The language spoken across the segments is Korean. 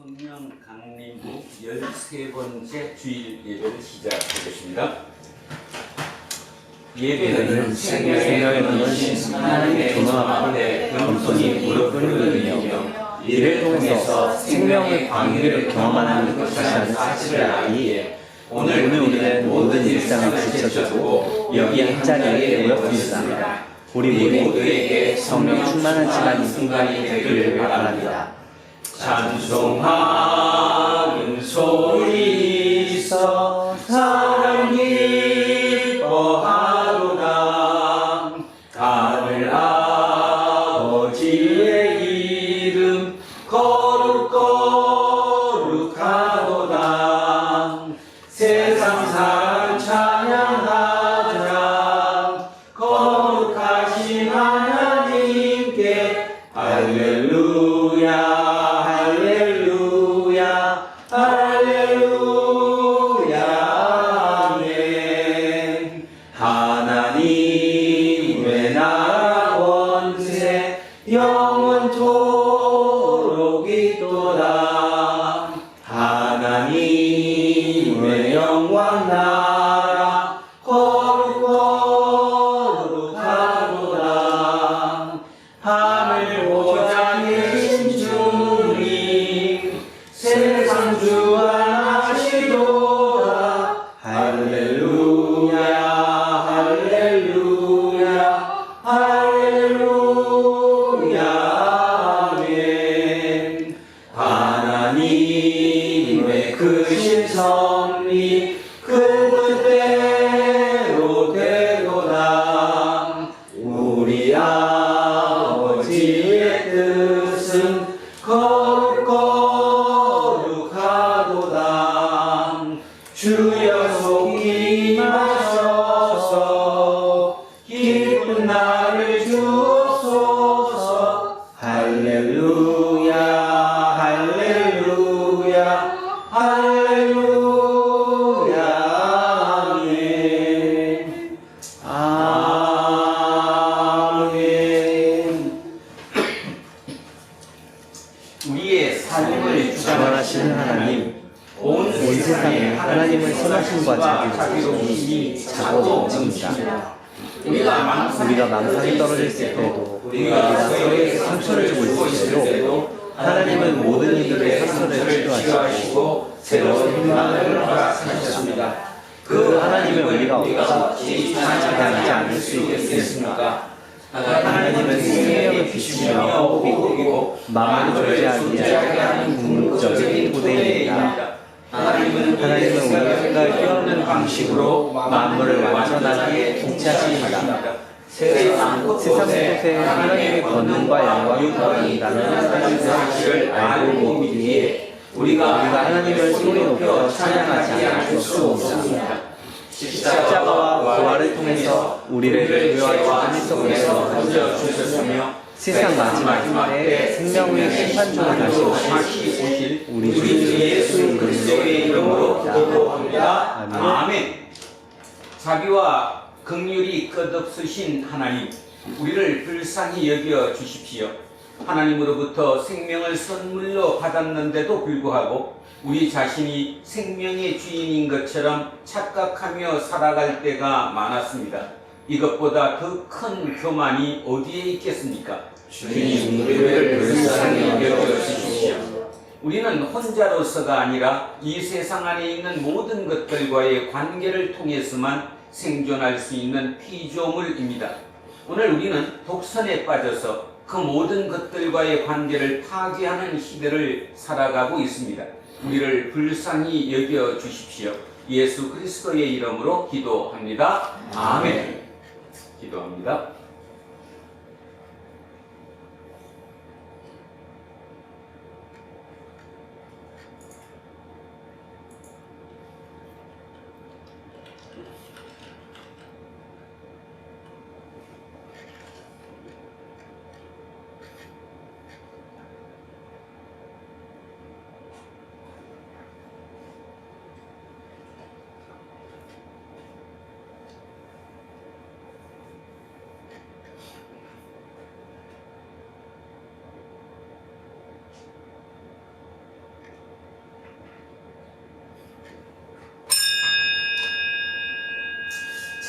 성령 강림부 13번째 주일 예배를 시작하겠습니다. 예배는 생명의 근원이신 하나님의 존엄 앞에 겸손히 무릎 꿇으며 이를 통해서 생명의 광유를 경험하는 것이라는 사실을 알기에 오늘 우리는 모든 일상을 지쳐주고 여기 한자리에 모였습니다. 우리 모두에게 성령 충만한 시간이 되기를 바랍니다. 찬송하는 소리 있어 사랑 기뻐하도다. 하늘 아버지의 이름 거룩거룩하도다. 세상 사람 찬양하자. 거룩하신 하나님께 할렐루야. 할렐루야 아멘. 하나님의 나라 권세 영원토록 있도다. 하나님의 영광 나라 거룩거룩하도다. 하늘 보좌에 계신 주님 세상 주관하시도다. 할렐루야 할렐루야 할렐루야 아멘. 하나님의 크신 섭리 그 뜻대로 되도다. 우리 아버지의 뜻은 거룩하도다. 주여 속히 임하셔서 기쁜 날을 주옵소서. 할렐루야 할렐루야 할렐루야 아멘. 아멘. 우리의 삶을 주관하시는 하나님, 온 세상에 하나님의 선하심과 자비로우심이 자고 넘칩니다. 우리가 망상에 떨어졌을 때도, 우리가 서로에게 상처를 주고 있을 때도 하나님은 모든 이들의 상처를 치료하시고 새로운 희망을 허락하셨습니다. 그 하나님을 우리가 어찌 찬양하지 않을 수 있겠습니까? 하나님은 생명을 비추며 호흡이고 마음을 존재하게 하는 궁극적인 고대입니다. 하나님은 우리의 생각을 뛰어넘는 방식으로 만물을 완전하게 통치하십니다. 세상 곳곳에 하나님의 권능과 영광이 드러난다는 사실을 알고 있기에 우리가 하나님을 소리 높여 찬양하지 않을 수 없습니다. 십자가와 부활을 통해서 우리를 죄와 죽음에서 건져주셨으며 세상 마지막 때에 생명의 심판종을 다시 오실 우리 주 예수 그리스도의 이름으로 기도합니다. 아멘. 자비와 긍휼이 끝없으신 하나님, 우리를 불쌍히 여겨 주십시오. 하나님으로부터 생명을 선물로 받았는데도 불구하고 우리 자신이 생명의 주인인 것처럼 착각하며 살아갈 때가 많았습니다. 이것보다 더 큰 교만이 어디에 있겠습니까? 주님, 우리를 불쌍히 여겨주십시오. 우리는 혼자로서가 아니라 이 세상 안에 있는 모든 것들과의 관계를 통해서만 생존할 수 있는 피조물입니다. 오늘 우리는 독선에 빠져서 그 모든 것들과의 관계를 파괴하는 시대를 살아가고 있습니다. 우리를 불쌍히 여겨 주십시오. 예수 그리스도의 이름으로 기도합니다. 아멘. 기도합니다.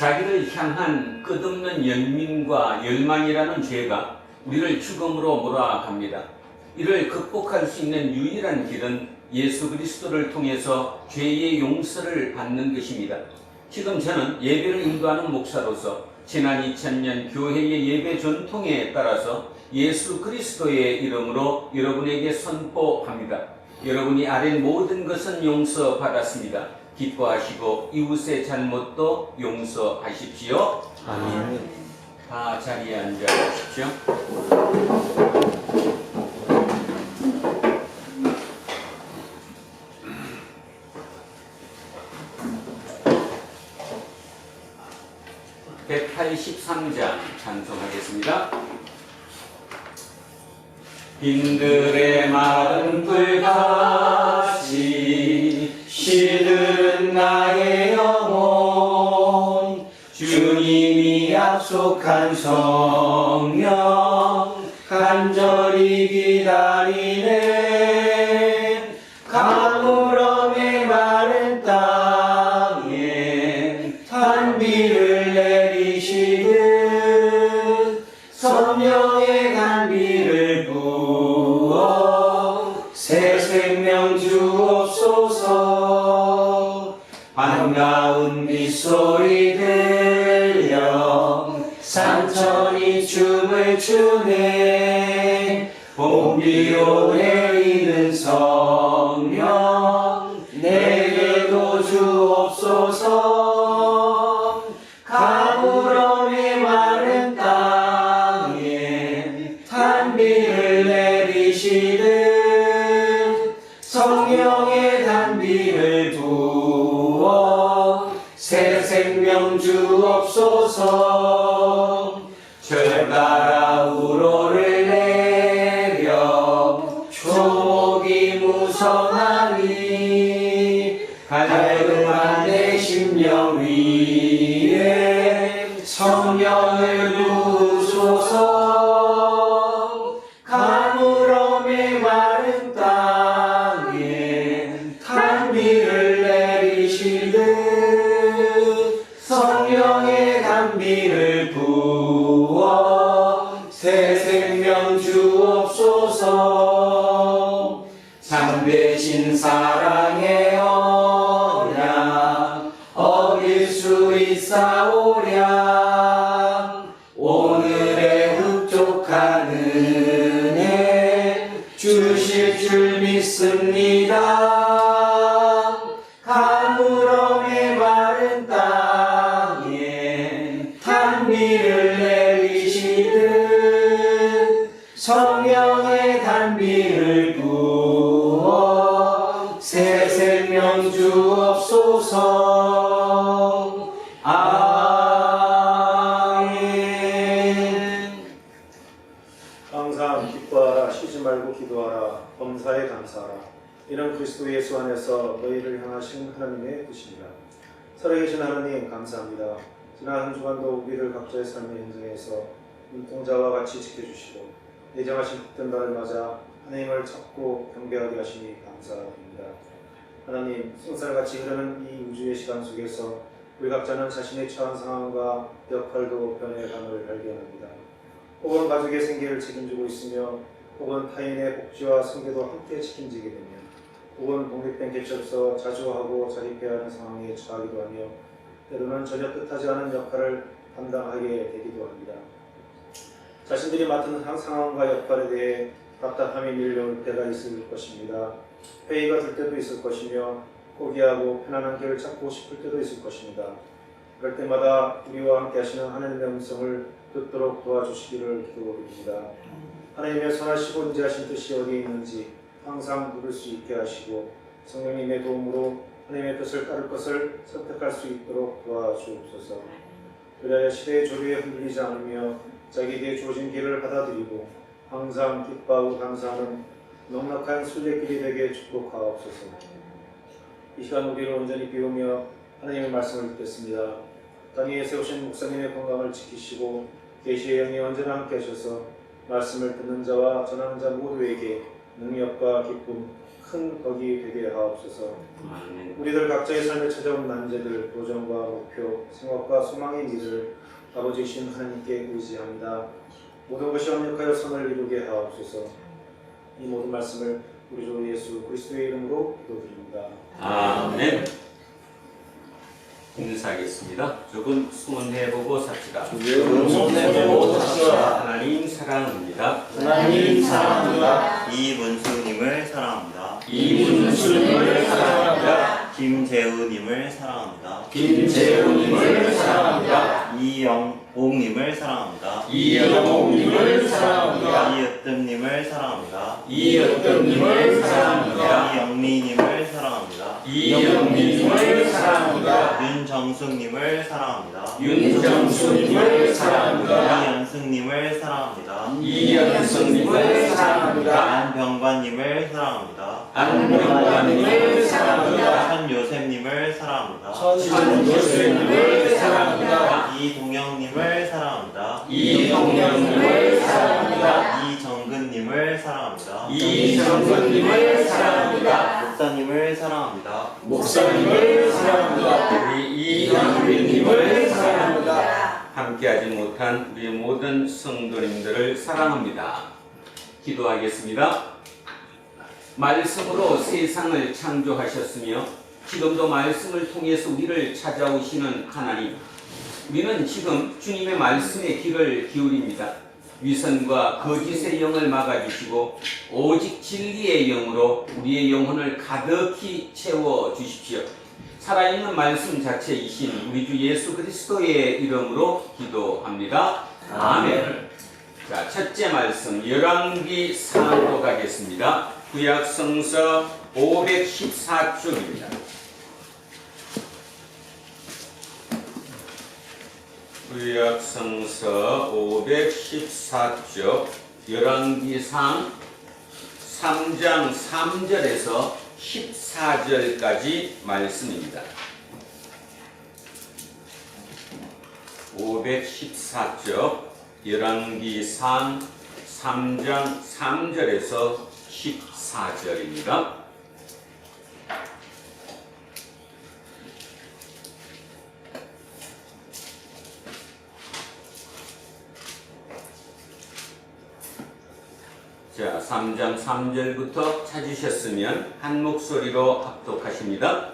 자기를 향한 끝없는 연민과 열망이라는 죄가 우리를 죽음으로 몰아갑니다. 이를 극복할 수 있는 유일한 길은 예수 그리스도를 통해서 죄의 용서를 받는 것입니다. 지금 저는 예배를 인도하는 목사로서 지난 2000년 교회의 예배 전통에 따라서 예수 그리스도의 이름으로 여러분에게 선포합니다. 여러분이 아는 모든 것은 용서받았습니다. 기뻐하시고 이웃의 잘못도 용서하십시오. 아멘. 다 자리에 앉아 주십시오. (183장) 찬송하겠습니다. 빈들의 마른 불같이 시들은 나의 영혼 주님이 약속한 성령 간절히 기다리네. 가물음의 마른 땅에 단비를 내리시듯 성령의 단비를 부어 새 생명 주옵소서. 반가운 빗소리 들려 산천이 춤을 추네. 봄비로 내리는 성령 내게도 주옵소서. 가물음의 마른 땅에 단비를 내리시듯 성령의 단비를 부어 새 생명 주옵소서. 절 따라 우로를 내려 초목이 무성하니 갈급한 내 심령 위에 성령을 부으소서. 가물음의 마른 땅에 단비를 내리시듯 성령의 단비를 부어 새 생명 주옵소서. 참되신 사랑의 언약 어길 수 있사오랴. 오늘의 흡족한 은혜 주실 줄 믿습니다. 가물음의 마른 땅에 단비를 내리시듯 성령의 단비를 부어 새 생명 주옵소서. 아멘. 항상 기뻐하라. 쉬지 말고 기도하라. 범사에 감사하라. 이는 그리스도 예수 안에서 너희를 향하신 하나님의 뜻입니다. 살아계신 하나님 감사합니다. 지난 한 주간도 우리를 각자의 삶의 현장에서 눈동자와 같이 지켜주시고 예정하신 복된 날을 맞아 하나님을 찾고 경배하게 하시니 감사드립니다. 하나님, 승살같이 흐르는 이 우주의 시간 속에서 우리 각자는 자신의 처한 상황과 역할도 변해감을 발견합니다. 혹은 가족의 생계를 책임지고 있으며 혹은 타인의 복지와 생계도 함께 책임지게 되며 혹은 독립된 개척에서 자주하고 자립해야 하는 상황에 처하기도 하며 때로는 전혀 뜻하지 않은 역할을 감당하게 되기도 합니다. 자신들이 맡은 상황과 역할에 대해 답답함이 밀려올 때가 있을 것입니다. 회의가 들 때도 있을 것이며 포기하고 편안한 길을 찾고 싶을 때도 있을 것입니다. 그럴 때마다 우리와 함께 하시는 하나님의 음성을 듣도록 도와주시기를 기도드립니다. 하나님의 선하시고 인자하신 뜻이 어디에 있는지 항상 물을 수 있게 하시고 성령님의 도움으로 하나님의 뜻을 따를 것을 선택할 수 있도록 도와주옵소서. 그래야 시대의 조류에 흔들리지 않으며 자기에게 주어진 길을 받아들이고 항상 기뻐하고 감사하는 넉넉한 순례길이 되게 축복하옵소서. 이 시간 우리를 온전히 비우며 하나님의 말씀을 듣겠습니다. 땅 위에 세우신 목사님의 건강을 지키시고 계시의 영이 언제나 함께 하셔서 말씀을 듣는 자와 전하는 자 모두에게 능력과 기쁨, 큰 덕이 되게 하옵소서. 아멘. 우리들 각자의 삶에 찾아온 난제들, 도전과 목표, 생각과 소망의 미를 아버지이신 하나님께 의지합니다. 모든 것이 완벽하여 선을 이루게 하옵소서. 이 모든 말씀을 우리 주 예수 그리스도의 이름으로 기도드립니다. 아멘. 인사하겠습니다. 조금 수문해보고 삽시다. 수문해보고 삽시다. 하나님 사랑합니다. 하나님 사랑합니다. 이문수님을 사랑합니다. 이문수님을 사랑합니다. 김재우님을 사랑합니다. 김재훈님을 사랑합니다. 이영옥님을 사랑합니다. 이영옥님을 사랑합니다. 이으뜸님을 사랑합니다. 이어뜸님을 사랑합니다. 이영미님을 사랑합니다. 이영민님을 사랑합니다. 윤정숙님을 사랑합니다. 윤정수님을 사랑합니다. 이연승님을 사랑합니다. 이연승님을 사랑합니다. 안병관님을 사랑합니다. 안병관님을 사랑합니다. 천요셉님을 사랑합니다. 천요셉님을 사랑합니다. 이동영님을 사랑합니다. 이동영님을 사랑합니다. 이정근님을 사랑합니다. 이정근님을 사랑합니다. 목사님을 사랑합니다. 목사님을 사랑합니다. 우리 이한빈님을 사랑합니다. 함께하지 못한 우리 모든 성도님들을 사랑합니다. 기도하겠습니다. 말씀으로 세상을 창조하셨으며 지금도 말씀을 통해서 우리를 찾아오시는 하나님, 우리는 지금 주님의 말씀에 귀를 기울입니다. 위선과 거짓의 영을 막아주시고 오직 진리의 영으로 우리의 영혼을 가득히 채워주십시오. 살아있는 말씀 자체이신 우리 주 예수 그리스도의 이름으로 기도합니다. 아멘. 자, 첫째 말씀 열왕기 상으로 가겠습니다. 구약성서 514쪽입니다. 구약성서 514쪽 열왕기상 3장 3절에서 14절까지 말씀입니다. 514쪽 열왕기상 3장 3절에서 14절입니다. 자, 3장 3절부터 찾으셨으면 한 목소리로 합독하십니다.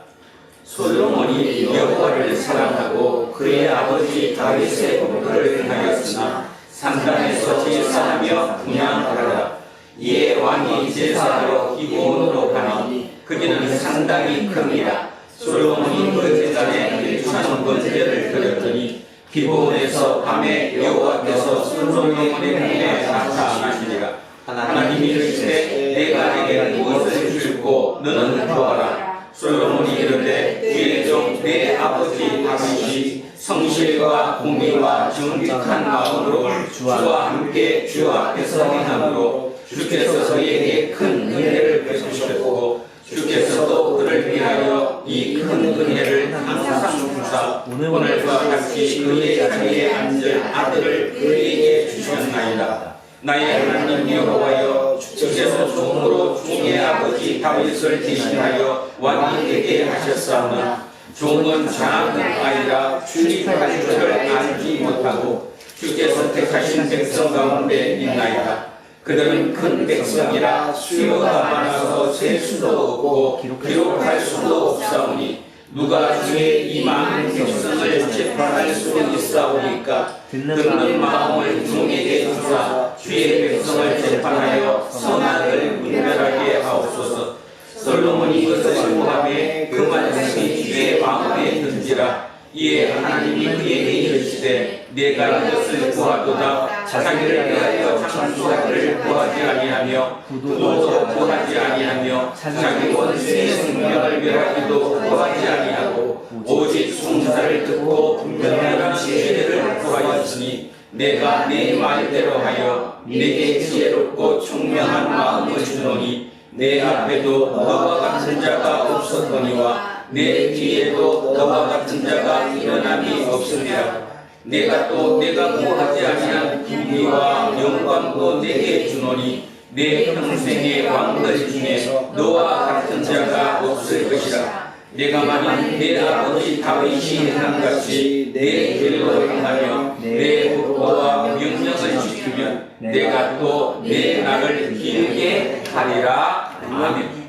솔로몬이 여호와를 사랑하고 그의 아버지 다윗의 공로를 행하였으나 산당에서 제사하며 분향하라. 이에 왕이 제사하러 기브온으로 가니 그기는 상당히 큽니다. 솔로몬이 그 제단에 1,000 번제를 드렸더니 기브온에서 밤에 여호와께서 솔로몬의 눈에 나타나시니라. 하나님이 이르시되 내가 내게 무엇을 줄고 너는 보아라. 솔로몬이 이르되 주의 종 내 아버지 다윗이 성실과 공의와 정직한 마음으로 주와 함께 주 앞에서 행함으로 주께서 그에게 큰 은혜를 베푸셨고 주께서도 그를 위하여 이 큰 은혜를 항상 주사 오늘과 같이 그의 자리에 앉을 아들을 그에게 주셨나이다. 나의 하나님 여호와여, 주께서 종으로 종의 아버지 다윗을 대신하여 왕이 되게 하셨사오나 종은 작은 아이라 출입할 줄을 알지 못하고 주께서 택하신 백성 가운데 있나이다. 그들은 큰 백성이라 수요가 많아서 셀 수도 없고 기록할 수도 없사오니 누가 주의 이 많은 백성을 재판할 수 있사오니까 듣는 마음을 종에게 주사 주의 백성을 재판하여 선악을 분별하게 하옵소서. 솔로몬이 이것을 신고하매 그 말씀이 주의 마음에 든지라. 이에 하나님이 그에게 이르시되 내가 이것을 구하도다. 자기를 위하여 장수하기를 구하지 아니하며 부도 구하지 아니하며 자기 원수의 생명을 멸하기도 구하지 아니하고 오직 송사를 듣고 분별하는 지혜를 구하였으니 내가 내 말대로 하여 내게 지혜롭고 총명한 마음을 주노니 내 앞에도 너와 같은 자가 없었거니와 내 뒤에도 너와 같은 자가 일어남이 없으리라. 내가 구하지 아니한 부귀와 영광도 내게 주노니 내 평생의 왕들 중에 너와 같은 자가 없을 것이라. 내가 만일 내 아버지 다윗이 행한 같이 내 길로 행하며 내 법도와 명령을 지키면 내가 또 내 날을 길게 하리라. 아멘.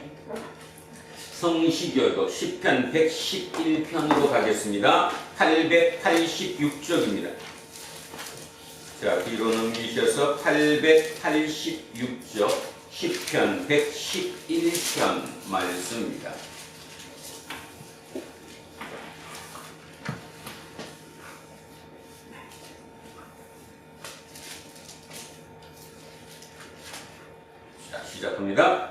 성시교도 시편 111편으로 가겠습니다. 886쪽입니다. 자, 뒤로 넘기셔서 886쪽 시편 111편 말씀입니다. 자, 시작합니다.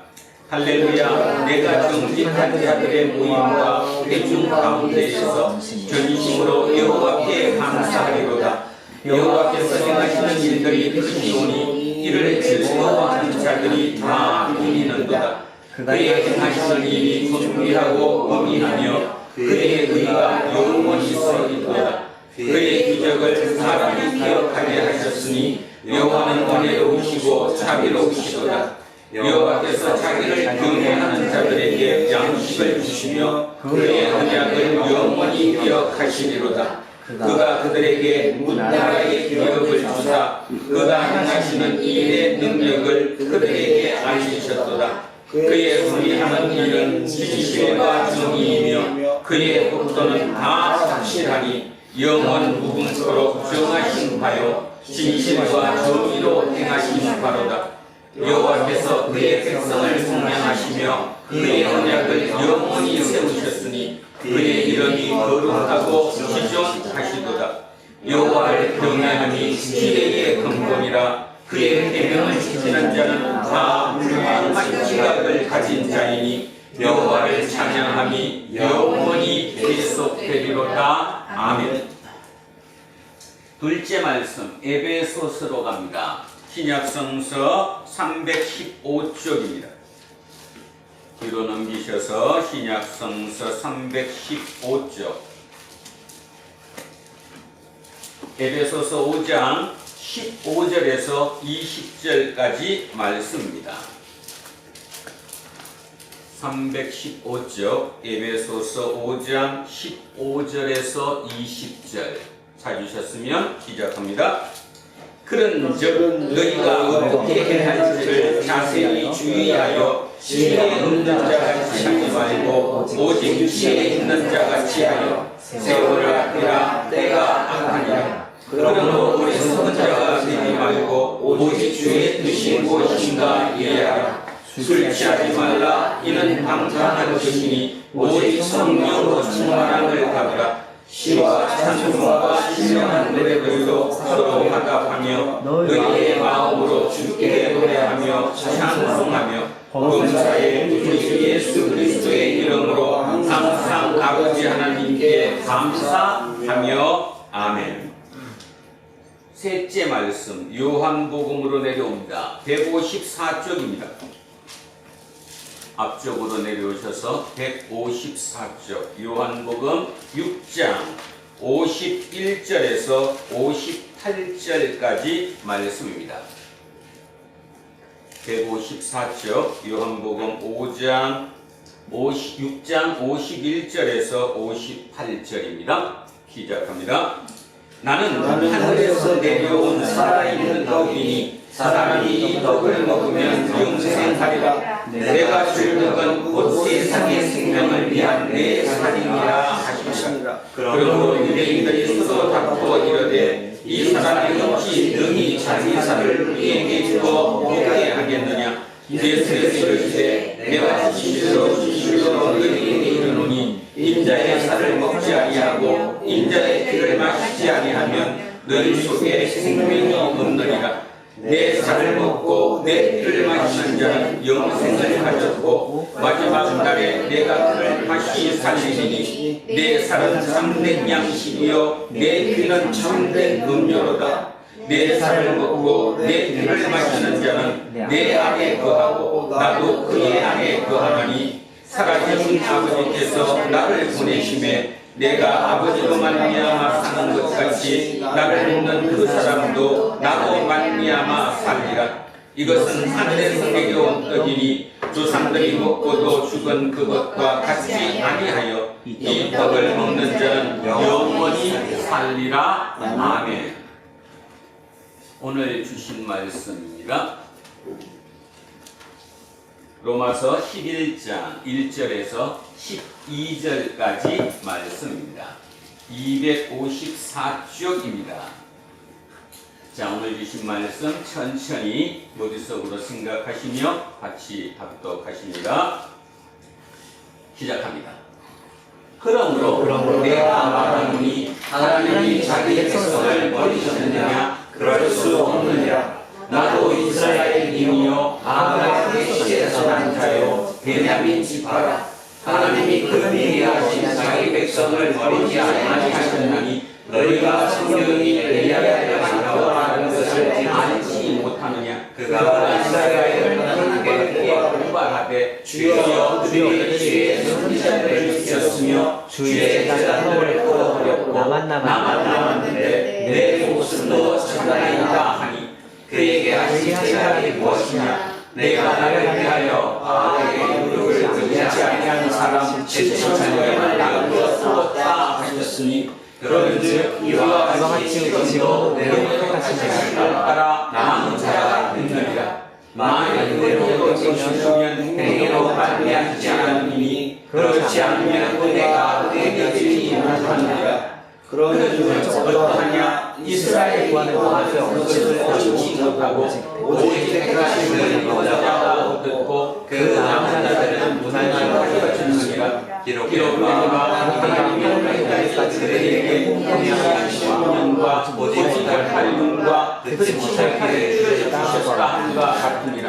할렐루야. 내가 정직한 자들의 모임과 회중 가운데에서 전심으로 여호와께 감사하리로다. 여호와께서 행하시는 일들이 크시오니 이를 즐거워하는 자들이 다 누리는도다. 그의 행하시는 일이 존귀하고 의미하며 그의 의가 영원히 서리도다. 그의 기적을 사람이 기억하게 하셨으니 여호와는 은혜로우시고 자비로우시도다. 여호와께서 자기를 경외하는 자들에게 양식을 주시며 그의 언약을 영원히 기억하시리로다. 그가 그들에게 문나라의 기업을 주사 그가 행하시는 일의 능력을 그들에게 알리셨도다. 그의 손이 하는 일은 진실과 정의이며 그의 법도는 다 확실하니 영원 무궁토록 정하신 바요 진실과 정의로 행하신 바로다. 여호와께서 그의 백성을 성량하시며 그의 언약을 영원히 세우셨으니 그의 이름이 거룩하고 지존하시도다. 여호와를 경외함이 지혜의 근본이라. 그의 계명을 지키는 자는 다 무궁한 지각을 가진 자이니 여호와를 찬양함이 영원히 계속되리로다. 아멘. 둘째 말씀 에베소서로 갑니다. 신약성서 315쪽입니다. 뒤로 넘기셔서 신약성서 315쪽 에베소서 5장 15절에서 20절까지 말씀입니다. 315쪽 에베소서 5장 15절에서 20절 찾으셨으면 시작합니다. 그런즉 너희가 어떻게 해야 할지를 자세히 주의하여 지혜에 없는 자같이 하지 말고 오직 지혜에 있는 자같이 하여 세월을 아끼라. 때가 악하니라. 그러므로 우리 속은 자가 되지 말고 오직 주의 뜻이 무엇인가 이해하라. 술 취하지 말라. 이는 방탕한 것이니 오직 성령으로 충만함을 받으라. 시와 찬송과 신령한 노래들도 서로 화답하며 너희의 마음으로 주께 노래하며 찬송하며 범사에 우리 예수 그리스도의 이름으로 항상 아버지 하나님께 감사하며 아멘. 셋째 말씀 요한복음으로 내려옵니다. 154쪽입니다. 앞쪽으로 내려오셔서 154쪽 요한복음 6장 51절에서 58절까지 말씀입니다. 154쪽 요한복음 6장 51절에서 58절입니다. 시작합니다. 나는 하늘에서 내려온 살아있는 떡이니 사람이 이 떡을 먹으면 영생하리라. 내가 줄 떡은 곧 세상의 생명을 위한 내 살이니라 하시니라. 그러므로 유대인들이 서로 다투어 이르되 이 사람이 어찌 능히 자기 살을 우리에게 주어 먹게 하겠느냐. 예수께서 이르시되 내가 진실로 너희에게 이르노니 인자의 살을 먹지 아니하고 인자의 피를 마시지 아니하면 너희 속에 생명이 없느니라. 내 살을 먹고 내 피를 마시는 자는 영생을 가졌고 마지막 날에 내가 그를 다시 살리리니 내 살은 참된 양식이요 내 피는 참된 음료로다. 내 살을 먹고 내 피를 마시는 자는 내 안에 거하고 나도 그의 안에 거하나니 살아계신 아버지께서 나를 보내심에 내가 아버지로 말미암아 사는 것 같이 나를 믿는 그 사람도 나도 말미암아 살리라. 이것은 하늘에서 내려온 떡이니 조상들이 먹고도 죽은 그것과 같지 아니하여 이 떡을 먹는 자는 영원히 살리라. 아멘. 오늘 주신 말씀입니다. 로마서 11장 1절에서 12절까지 말씀입니다. 254쪽입니다. 자, 오늘 주신 말씀 천천히 머릿속으로 생각하시며 같이 합독하십니다. 시작합니다. 그러므로 내가 말하노니 하나님이 자기 백성을 버리셨느냐? 그럴 수 없느니라. 나도 이스라엘인이요 아브라함의 씨에서 난 자요 베냐민 지파라. 하나님이 그 미리하신 자기 백성을 버리지 아니하셨나니 너희가 성경이 엘리야를 반가워하는 것을 알지 못하느냐? 그가 이스라엘을 하나님께 고발하되 주여 그들이 주의 선지자들을 죽였으며 주의 제자들을 끌어버렸고 나만 남았는데 내 목숨도 천하이다 하니 그에게 하신 대답이 무엇이냐? 내가 나를 위하여 아버지의 무릎을 꿇지 아니한 사람 7천명을 나누어 쏟았다 하셨으니 그런즉 이와 같이 지금도 내게 택하신 자를 따라 남은 자가 있느니라. 만일 내로 주시면 행위로 말미암지 않으니 그렇지 않으면 내가 그에게 주지 못하느니라. 그러면 어떠하냐? 이스라엘 구원을 도와서 그것을 얻지 못하고 오직 택하심을 여자가 듣고 그 남은 자들은 무난하게 주느니라. 기록되니가 하나님이 그날까지 그들에게 공평한 신령과 오직 팔륜과 듣지 못할 길을 주셨다 함과 같으니라.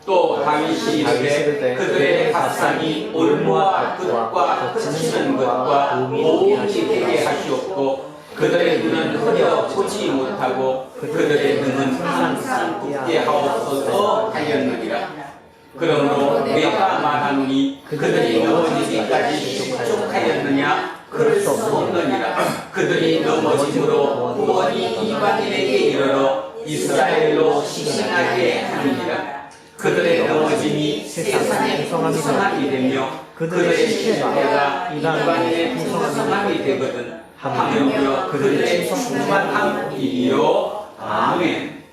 또 다윗이 이르되 그들의 합산이 올무와 끝과 끝이는 것과 오온이 되게 하시옵고 그들의 눈은 흐려 보지 못하고 그들의 눈은 항상 굳게 하옵소서 하였느니라. 그러므로 내가 말하노니 그들이 넘어지기까지 족하였느냐? 그럴 수 없느니라. 그들이 넘어짐으로 구원이 이방인에게 이르러 이스라엘로 시신하게 하느니라. 그들의 넘어짐이 세상의 풍성함이 되며 그들의 실패가 이방인의 풍성함이 되거든 하며 그들의 충만함이요. 아멘.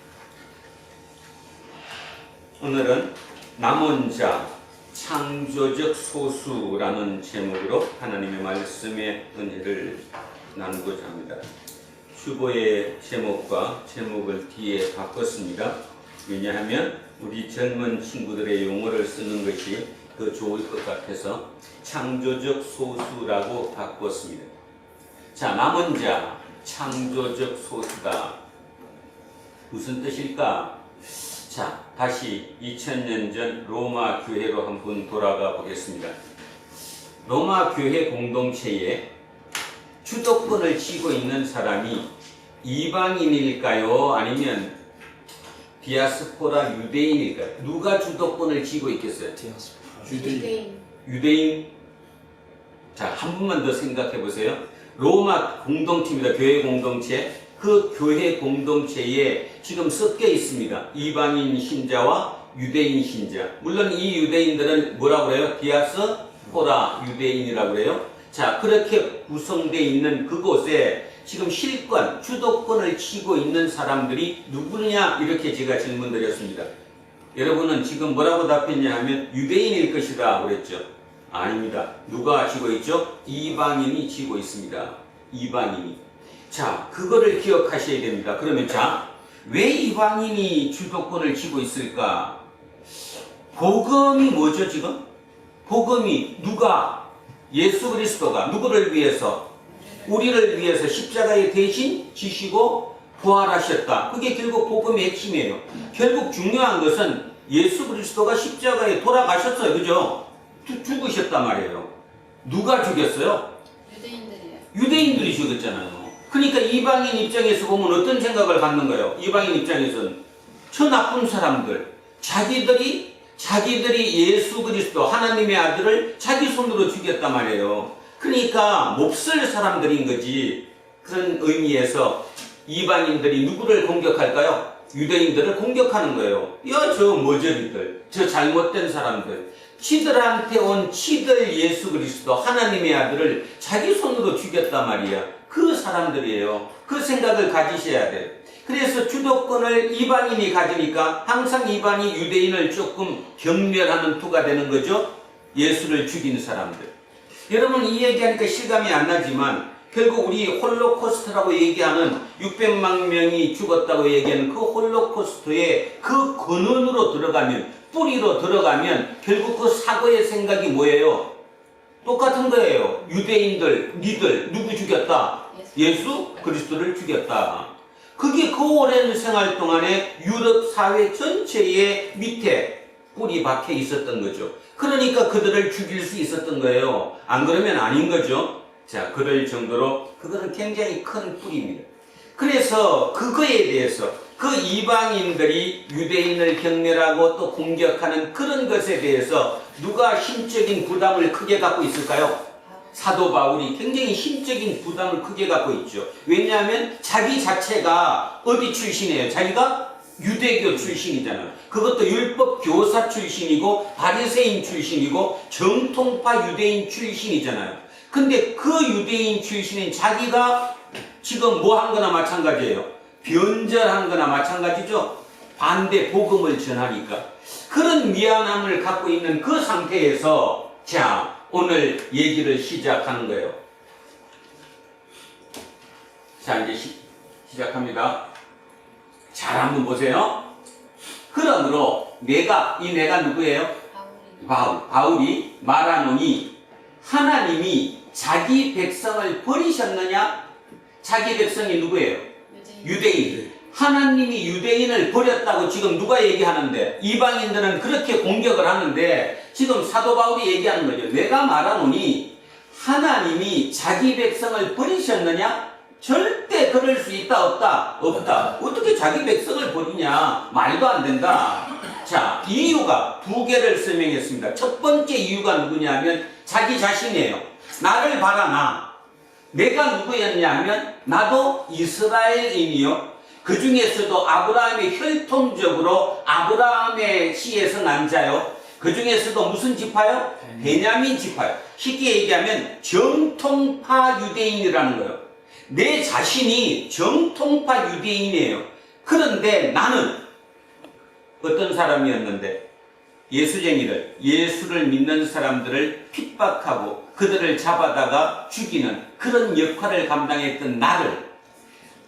오늘은 남은 자 창조적 소수라는 제목으로 하나님의 말씀의 은혜를 나누고자 합니다. 주보의 제목과 제목을 뒤에 바꿨습니다. 왜냐하면 우리 젊은 친구들의 용어를 쓰는 것이 더 좋을 것 같아서 창조적 소수라고 바꿨습니다. 자, 남은 자, 창조적 소수다. 무슨 뜻일까? 자, 다시 2000년 전 로마 교회로 한번 돌아가 보겠습니다. 로마 교회 공동체에 주도권을 쥐고 있는 사람이 이방인일까요? 아니면 디아스포라 유대인일까요? 누가 주도권을 쥐고 있겠어요? 유대인. 자, 한 분만 더 생각해 보세요. 로마 공동체입니다. 교회 공동체. 그 교회 공동체에 지금 섞여 있습니다. 이방인 신자와 유대인 신자. 물론 이 유대인들은 뭐라고 그래요? 디아스포라 유대인이라고 그래요. 자, 그렇게 구성되어 있는 그곳에 지금 실권, 주도권을 쥐고 있는 사람들이 누구냐? 이렇게 제가 질문 드렸습니다. 여러분은 지금 뭐라고 답했냐 하면 유대인일 것이다 그랬죠. 아닙니다. 누가 쥐고 있죠? 이방인이 쥐고 있습니다. 이방인이. 자, 그거를 기억하셔야 됩니다. 그러면 자, 왜 이방인이 주도권을 쥐고 있을까? 복음이 뭐죠 지금? 복음이 누가? 예수 그리스도가 누구를 위해서? 우리를 위해서 십자가에 대신 지시고 부활하셨다. 그게 결국 복음의 핵심이에요. 결국 중요한 것은 예수 그리스도가 십자가에 돌아가셨어요. 그죠? 죽으셨단 말이에요. 누가 죽였어요? 유대인들이요. 유대인들이 죽였잖아요. 그러니까 이방인 입장에서 보면 어떤 생각을 갖는 거예요? 이방인 입장에서는 저 나쁜 사람들, 자기들이 예수 그리스도 하나님의 아들을 자기 손으로 죽였단 말이에요. 그러니까 몹쓸 사람들인 거지. 그런 의미에서 이방인들이 누구를 공격할까요? 유대인들을 공격하는 거예요. 야, 저 머저리들, 저 잘못된 사람들, 치들한테 온 치들 예수 그리스도 하나님의 아들을 자기 손으로 죽였단 말이야. 그 사람들이에요. 그 생각을 가지셔야 돼. 그래서 주도권을 이방인이 가지니까 항상 이방이 유대인을 조금 경멸하는 투가 되는 거죠. 예수를 죽인 사람들. 여러분, 이 얘기하니까 실감이 안 나지만 결국 우리 홀로코스트라고 얘기하는 600만 명이 죽었다고 얘기하는 그 홀로코스트의 그 근원으로 들어가면, 뿌리로 들어가면 결국 그 사고의 생각이 뭐예요? 똑같은 거예요. 유대인들, 니들 누구 죽였다? 예수 그리스도를 죽였다. 그게 그 오랜 생활 동안에 유럽 사회 전체의 밑에 뿌리 박혀 있었던 거죠. 그러니까 그들을 죽일 수 있었던 거예요. 안 그러면 아닌 거죠. 자, 그럴 정도로 그거는 굉장히 큰 뿌리입니다. 그래서 그거에 대해서 그 이방인들이 유대인을 경멸하고 또 공격하는 그런 것에 대해서 누가 힘적인 부담을 크게 갖고 있을까요? 사도 바울이 굉장히 힘적인 부담을 크게 갖고 있죠. 왜냐하면 자기 자체가 어디 출신이에요? 자기가 유대교 출신이잖아요. 그것도 율법 교사 출신이고 바리새인 출신이고 정통파 유대인 출신이잖아요. 근데 그 유대인 출신인 자기가 지금 뭐 한 거나 마찬가지예요. 변절한 거나 마찬가지죠. 반대 복음을 전하니까. 그런 미안함을 갖고 있는 그 상태에서 자, 오늘 얘기를 시작하는 거예요. 자, 이제 시작합니다. 잘 한번 보세요. 그러므로 내가 누구예요? 바울이 말하노니 하나님이 자기 백성을 버리셨느냐? 자기 백성이 누구예요? 유대인들. 하나님이 유대인을 버렸다고 지금 누가 얘기하는데, 이방인들은 그렇게 공격을 하는데 지금 사도 바울이 얘기하는 거죠. 내가 말하노니 하나님이 자기 백성을 버리셨느냐? 절대 그럴 수 있다 없다? 없다. 어떻게 자기 백성을 버리냐? 말도 안 된다. 자, 이유가 두 개를 설명했습니다. 첫 번째 이유가 누구냐면 자기 자신이에요. 나를 봐라. 내가 누구였냐 하면 나도 이스라엘인이요. 그 중에서도 아브라함의 혈통적으로 아브라함의 씨에서 난 자요. 그 중에서도 무슨 지파요? 베냐민 지파요. 쉽게 얘기하면 정통파 유대인이라는 거예요. 내 자신이 정통파 유대인이에요. 그런데 나는 어떤 사람이었는데 예수쟁이들, 예수를 믿는 사람들을 핍박하고 그들을 잡아다가 죽이는 그런 역할을 감당했던 나를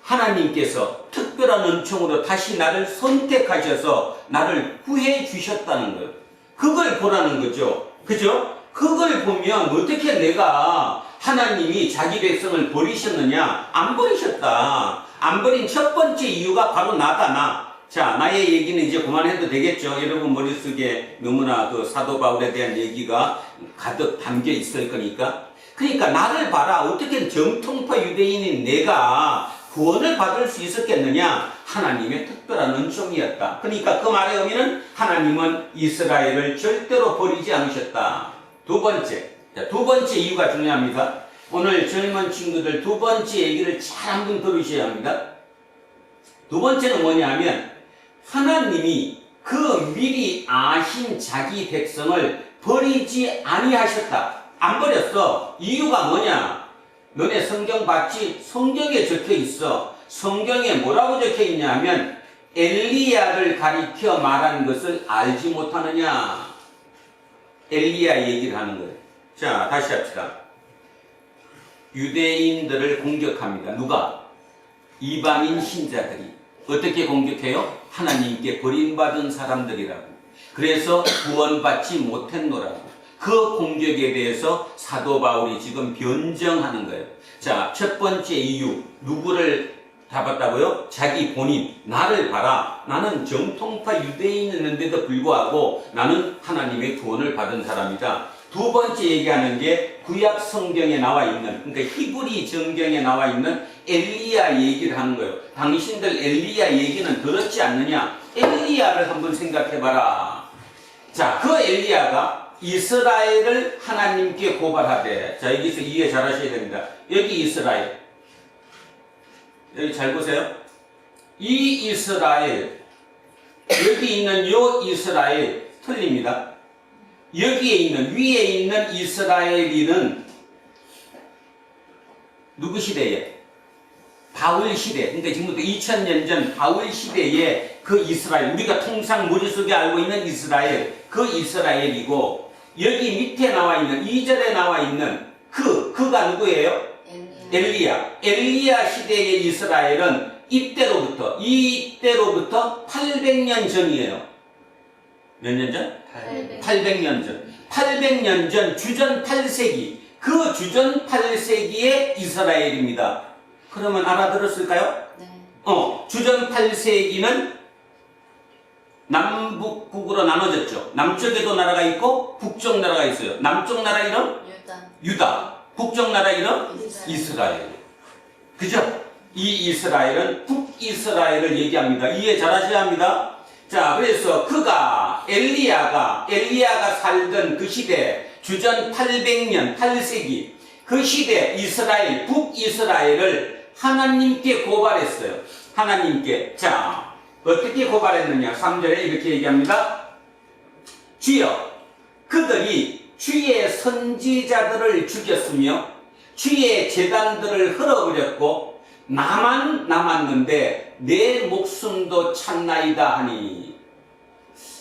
하나님께서 특별한 은총으로 다시 나를 선택하셔서 나를 구해 주셨다는 거예요. 그걸 보라는 거죠. 그죠? 그걸 보면 어떻게 내가 하나님이 자기 백성을 버리셨느냐? 안 버리셨다. 안 버린 첫 번째 이유가 바로 나다. 자, 나의 얘기는 이제 그만해도 되겠죠. 여러분 머릿속에 너무나 그 사도 바울에 대한 얘기가 가득 담겨 있을 거니까. 그러니까 나를 봐라. 어떻게 정통파 유대인인 내가 구원을 받을 수 있었겠느냐? 하나님의 특별한 은총이었다. 그러니까 그 말의 의미는 하나님은 이스라엘을 절대로 버리지 않으셨다. 두 번째 이유가 중요합니다. 오늘 젊은 친구들 두 번째 얘기를 잘 한번 들으셔야 합니다. 두 번째는 뭐냐 하면 하나님이 그 미리 아신 자기 백성을 버리지 아니하셨다. 안 버렸어. 이유가 뭐냐? 너네 성경 봤지? 성경에 적혀 있어. 성경에 뭐라고 적혀 있냐 하면 엘리야를 가리켜 말한 것을 알지 못하느냐? 엘리야 얘기를 하는 거예요. 자, 다시 합시다. 유대인들을 공격합니다. 누가? 이방인 신자들이. 어떻게 공격해요? 하나님께 버림받은 사람들이라고. 그래서 구원받지 못했노라고. 그 공격에 대해서 사도 바울이 지금 변정하는 거예요. 자, 첫 번째 이유. 누구를 잡았다고요? 자기 본인. 나를 봐라. 나는 정통파 유대인이었는데도 불구하고 나는 하나님의 구원을 받은 사람이다. 두 번째 얘기하는 게 구약 성경에 나와 있는, 그러니까 히브리 정경에 나와 있는 엘리야 얘기를 하는 거예요. 당신들 엘리야 얘기는 들었지 않느냐? 엘리야를 한번 생각해봐라. 자, 그 엘리야가 이스라엘을 하나님께 고발하되, 자, 여기서 이해 잘 하셔야 됩니다. 여기 이스라엘. 여기 잘 보세요. 이 이스라엘, 여기 있는 요 이스라엘 틀립니다. 여기에 있는, 위에 있는 이스라엘이는 누구 시대에? 바울 시대. 그러니까 지금부터 2000년 전 바울 시대의 그 이스라엘, 우리가 통상 머릿속에 알고 있는 이스라엘, 그 이스라엘이고, 여기 밑에 나와 있는, 2절에 나와 있는 그가 누구예요? 엘리야 시대의 이스라엘은 이때로부터 800년 전이에요. 몇 년 전? 800년 전. 800년 전 주전 8세기. 그 주전 8세기의 이스라엘입니다. 그러면 알아들었을까요? 네. 주전 8세기는 남북국으로 나눠졌죠. 남쪽에도 나라가 있고 북쪽 나라가 있어요. 남쪽 나라 이름? 유다. 북쪽 나라 이름? 이스라엘. 그죠? 이 이스라엘은 북이스라엘을 얘기합니다. 이해 잘 하셔야 합니다. 자, 그래서 그가 엘리야가 살던 그 시대, 주전 800년 8세기 그 시대 이스라엘, 북이스라엘을 하나님께 고발했어요. 하나님께. 자, 어떻게 고발했느냐? 3절에 이렇게 얘기합니다. 주여, 그들이 주의 선지자들을 죽였으며 주의 제단들을 헐어버렸고 나만 남았는데 내 목숨도 찾나이다 하니.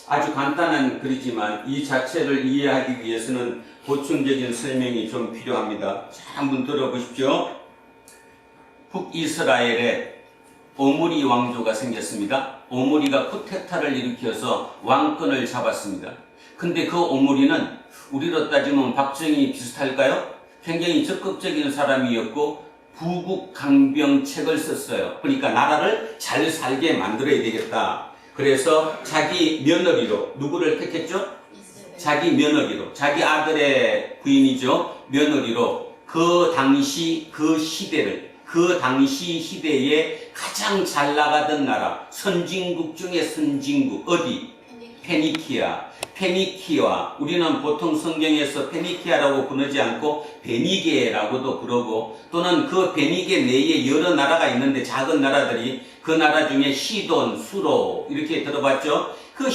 아주 간단한 글이지만 이 자체를 이해하기 위해서는 보충적인 설명이 좀 필요합니다. 자, 한번 들어보십시오. 북이스라엘에 오므리 왕조가 생겼습니다. 오므리가 쿠데타를 일으켜서 왕권을 잡았습니다. 근데 그 오므리는 우리로 따지면 박정희 비슷할까요? 굉장히 적극적인 사람이었고 부국강병책을 썼어요. 그러니까 나라를 잘 살게 만들어야 되겠다. 그래서 자기 며느리로 누구를 택했죠? 자기 며느리로, 자기 아들의 부인이죠. 며느리로 그 당시 그 시대에 가장 잘 나가던 나라, 선진국 중에 선진국, 어디? 페니키아. 우리는 보통 성경에서 페니키아라고 부르지 않고 베니게라고도 부르고, 또는 그 베니게 내에 여러 나라가 있는데 작은 나라들이, 그 나라 중에 시돈, 수로 이렇게 들어봤죠? 그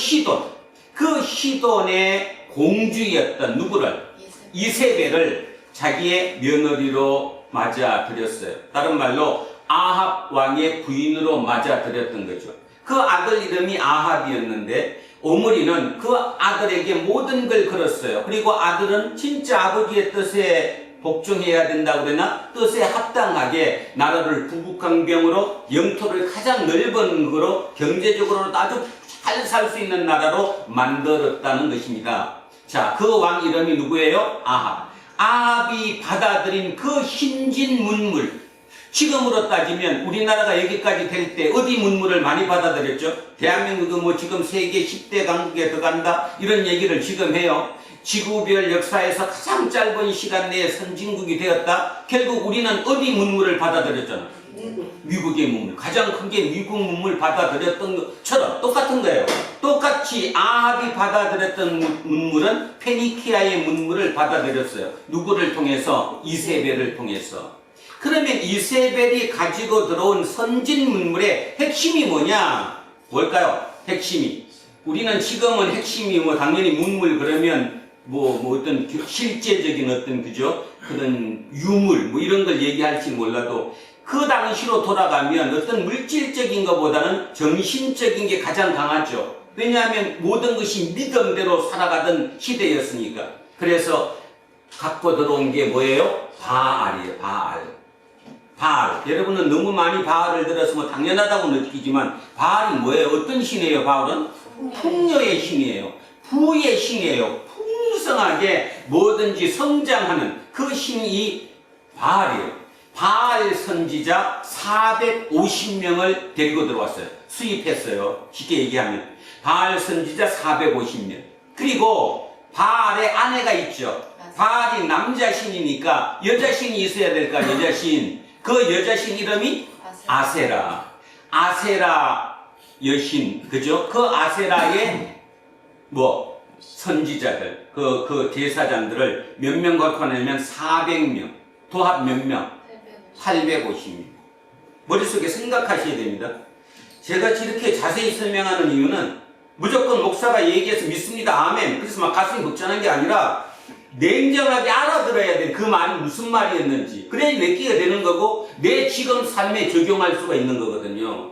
시돈의 공주였던 누구를? 이세벨을 자기의 며느리로 맞아들였어요. 다른 말로 아합 왕의 부인으로 맞아들였던 거죠. 그 아들 이름이 아합이었는데 오므리는 그 아들에게 모든 걸 걸었어요. 그리고 아들은 진짜 아버지의 뜻에 복종해야 된다고 그러나 뜻에 합당하게 나라를 부국강병으로 영토를 가장 넓은 거로 경제적으로 아주 잘 살 수 있는 나라로 만들었다는 것입니다. 자, 그 왕 이름이 누구예요? 아합. 아합이 받아들인 그 신진 문물, 지금으로 따지면 우리나라가 여기까지 될 때 어디 문물을 많이 받아들였죠? 대한민국은 뭐 지금 세계 10대 강국에 들어간다 이런 얘기를 지금 해요. 지구별 역사에서 가장 짧은 시간 내에 선진국이 되었다. 결국 우리는 어디 문물을 받아들였잖아. 미국의 문물, 가장 크게 미국 문물 받아들였던 것처럼 똑같은 거예요. 똑같이 아합이 받아들였던 문물은 페니키아의 문물을 받아들였어요. 누구를 통해서? 이세벨을 통해서. 그러면 이세벨이 가지고 들어온 선진 문물의 핵심이 뭐냐? 뭘까요? 핵심이. 우리는 지금은 핵심이 뭐 당연히 문물 그러면 뭐 어떤 실제적인 어떤 그죠? 그런 유물 뭐 이런 걸 얘기할지 몰라도 그 당시로 돌아가면 어떤 물질적인 것보다는 정신적인 게 가장 강하죠. 왜냐하면 모든 것이 믿음대로 살아가던 시대였으니까. 그래서 갖고 들어온 게 뭐예요? 바알이에요. 바알. 여러분은 너무 많이 바알을 들어서 뭐 당연하다고 느끼지만 바알이 뭐예요? 어떤 신이에요? 바알은? 풍요의 신이에요. 부의 신이에요. 풍성하게 뭐든지 성장하는 그 신이 바알이에요. 바알 선지자 450명을 데리고 들어왔어요. 수입했어요. 쉽게 얘기하면. 바알 선지자 450명. 그리고 바알의 아내가 있죠. 바알이 남자신이니까 여자신이 있어야 될까? 여자신. 그 여자신 이름이 아세라. 아세라 여신. 그죠? 그 아세라의 선지자들, 그 제사장들을 몇 명 갖고 왔냐면 400명. 도합 몇 명? 850명. 머릿속에 생각하셔야 됩니다. 제가 이렇게 자세히 설명하는 이유는 무조건 목사가 얘기해서 믿습니다. 아멘. 그래서 막 가슴이 벅찬한 게 아니라 냉정하게 알아들어야 돼. 그 말이 무슨 말이었는지. 그래야 내끼가 되는 거고 내 지금 삶에 적용할 수가 있는 거거든요.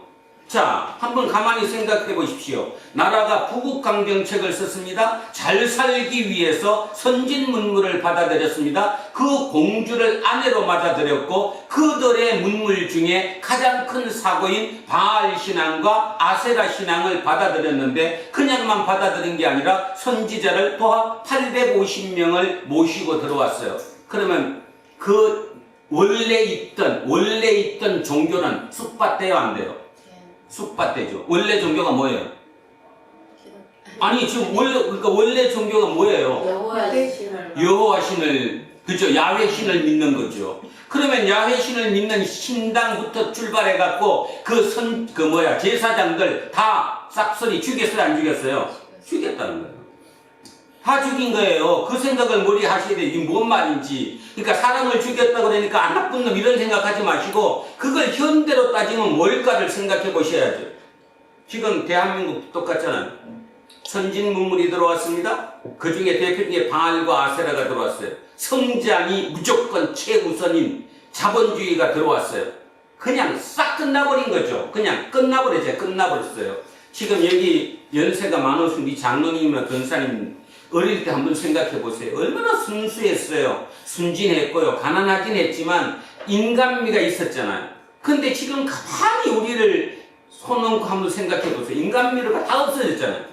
자, 한번 가만히 생각해 보십시오. 나라가 부국강병책을 썼습니다. 잘 살기 위해서 선진문물을 받아들였습니다. 그 공주를 아내로 맞아들였고 그들의 문물 중에 가장 큰 사고인 바알 신앙과 아세라 신앙을 받아들였는데 그냥만 받아들인 게 아니라 선지자를 또한 850명을 모시고 들어왔어요. 그러면 그 원래 있던 종교는 쑥밭돼요, 안 돼요? 쑥밭되죠. 원래 종교가 뭐예요? 아니 지금 원래 종교가 뭐예요? 여호와 신을 그죠? 야훼 신을 믿는 거죠. 그러면 야훼 신을 믿는 신당부터 출발해 갖고 제사장들 다 싹쓸이 죽였어요, 안 죽였어요? 죽였다는 거예요. 다 죽인 거예요. 그 생각을 머리에 하셔야 돼요. 이게 뭔 말인지. 그러니까 사람을 죽였다 그러니까 안 나쁜 놈 이런 생각하지 마시고 그걸 현대로 따지면 뭘까를 생각해 보셔야죠. 지금 대한민국 똑같잖아요. 선진 문물이 들어왔습니다. 그 중에 대표적인 바알과 아세라가 들어왔어요. 성장이 무조건 최우선인 자본주의가 들어왔어요. 그냥 싹 끝나버린 거죠. 그냥 끝나버렸어요. 지금 여기 연세가 많으신 우리 장로님이나 권사님 어릴 때 한번 생각해 보세요. 얼마나 순수했어요. 순진했고요. 가난하긴 했지만 인간미가 있었잖아요. 근데 지금 가만히 우리를 손 얹고 한번 생각해 보세요. 인간미가 다 없어졌잖아요.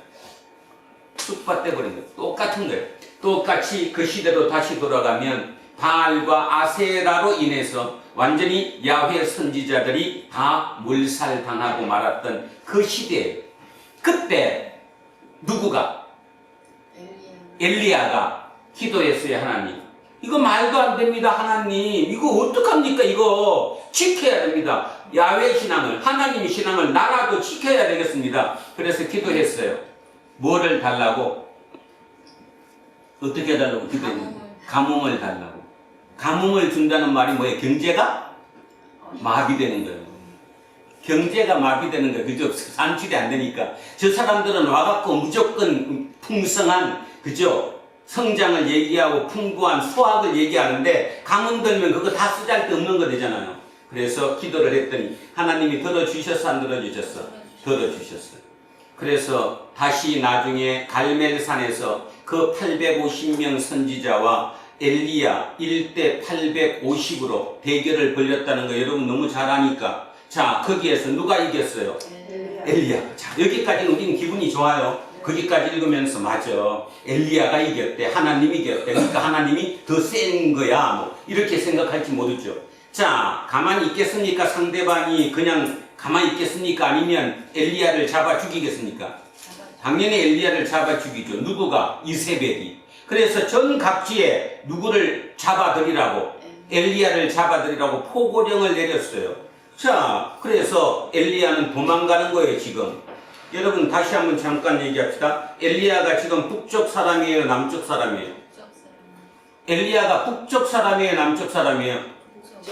쑥밭 돼버린 거예요. 똑같은 거예요. 똑같이 그 시대로 다시 돌아가면 바알과 아세라로 인해서 완전히 야훼 선지자들이 다 몰살당하고 말았던 그 시대에 그때 누구가? 엘리야가 기도했어요. 하나님 이거 말도 안 됩니다. 하나님 이거 어떡합니까? 이거 지켜야 됩니다. 야훼 신앙을 하나님의 신앙을 나라도 지켜야 되겠습니다. 그래서 기도했어요. 뭐를 달라고? 어떻게 달라고 기도했는데? 감흥을 달라고. 감흥을 준다는 말이 뭐예요? 경제가 마비되는 거예요. 경제가 마비되는 거예요. 그죠? 산출이 안 되니까. 저 사람들은 와갖고 무조건 풍성한, 그죠? 성장을 얘기하고 풍부한 수확을 얘기하는데 감흥 들면 그거 다 쓰잘데없는 거 되잖아요. 그래서 기도를 했더니 하나님이 들어주셨어, 안 들어주셨어? 들어주셨어요. 그래서 다시 나중에 갈멜산에서 그 850명 선지자와 엘리야 1대 850으로 대결을 벌였다는 거 여러분 너무 잘 아니까. 자, 거기에서 누가 이겼어요? 엘리야. 자, 여기까지는 우리는 기분이 좋아요. 거기까지 읽으면서 맞아. 엘리야가 이겼대. 하나님이 이겼대. 그러니까 하나님이 더 센 거야. 뭐 이렇게 생각할지 모르죠. 자, 가만히 있겠습니까? 상대방이 그냥 가만히 있겠습니까? 아니면 엘리야를 잡아 죽이겠습니까? 당연히 엘리야를 잡아 죽이죠. 누구가? 이세벨이. 그래서 전 각지에 누구를 잡아들이라고, 엘리야를 잡아들이라고 포고령을 내렸어요. 자, 그래서 엘리야는 도망가는 거예요, 지금. 여러분 다시 한번 잠깐 얘기합시다. 엘리야가 지금 북쪽 사람이에요, 남쪽 사람이에요? 엘리야가 북쪽 사람이에요, 남쪽 사람이에요?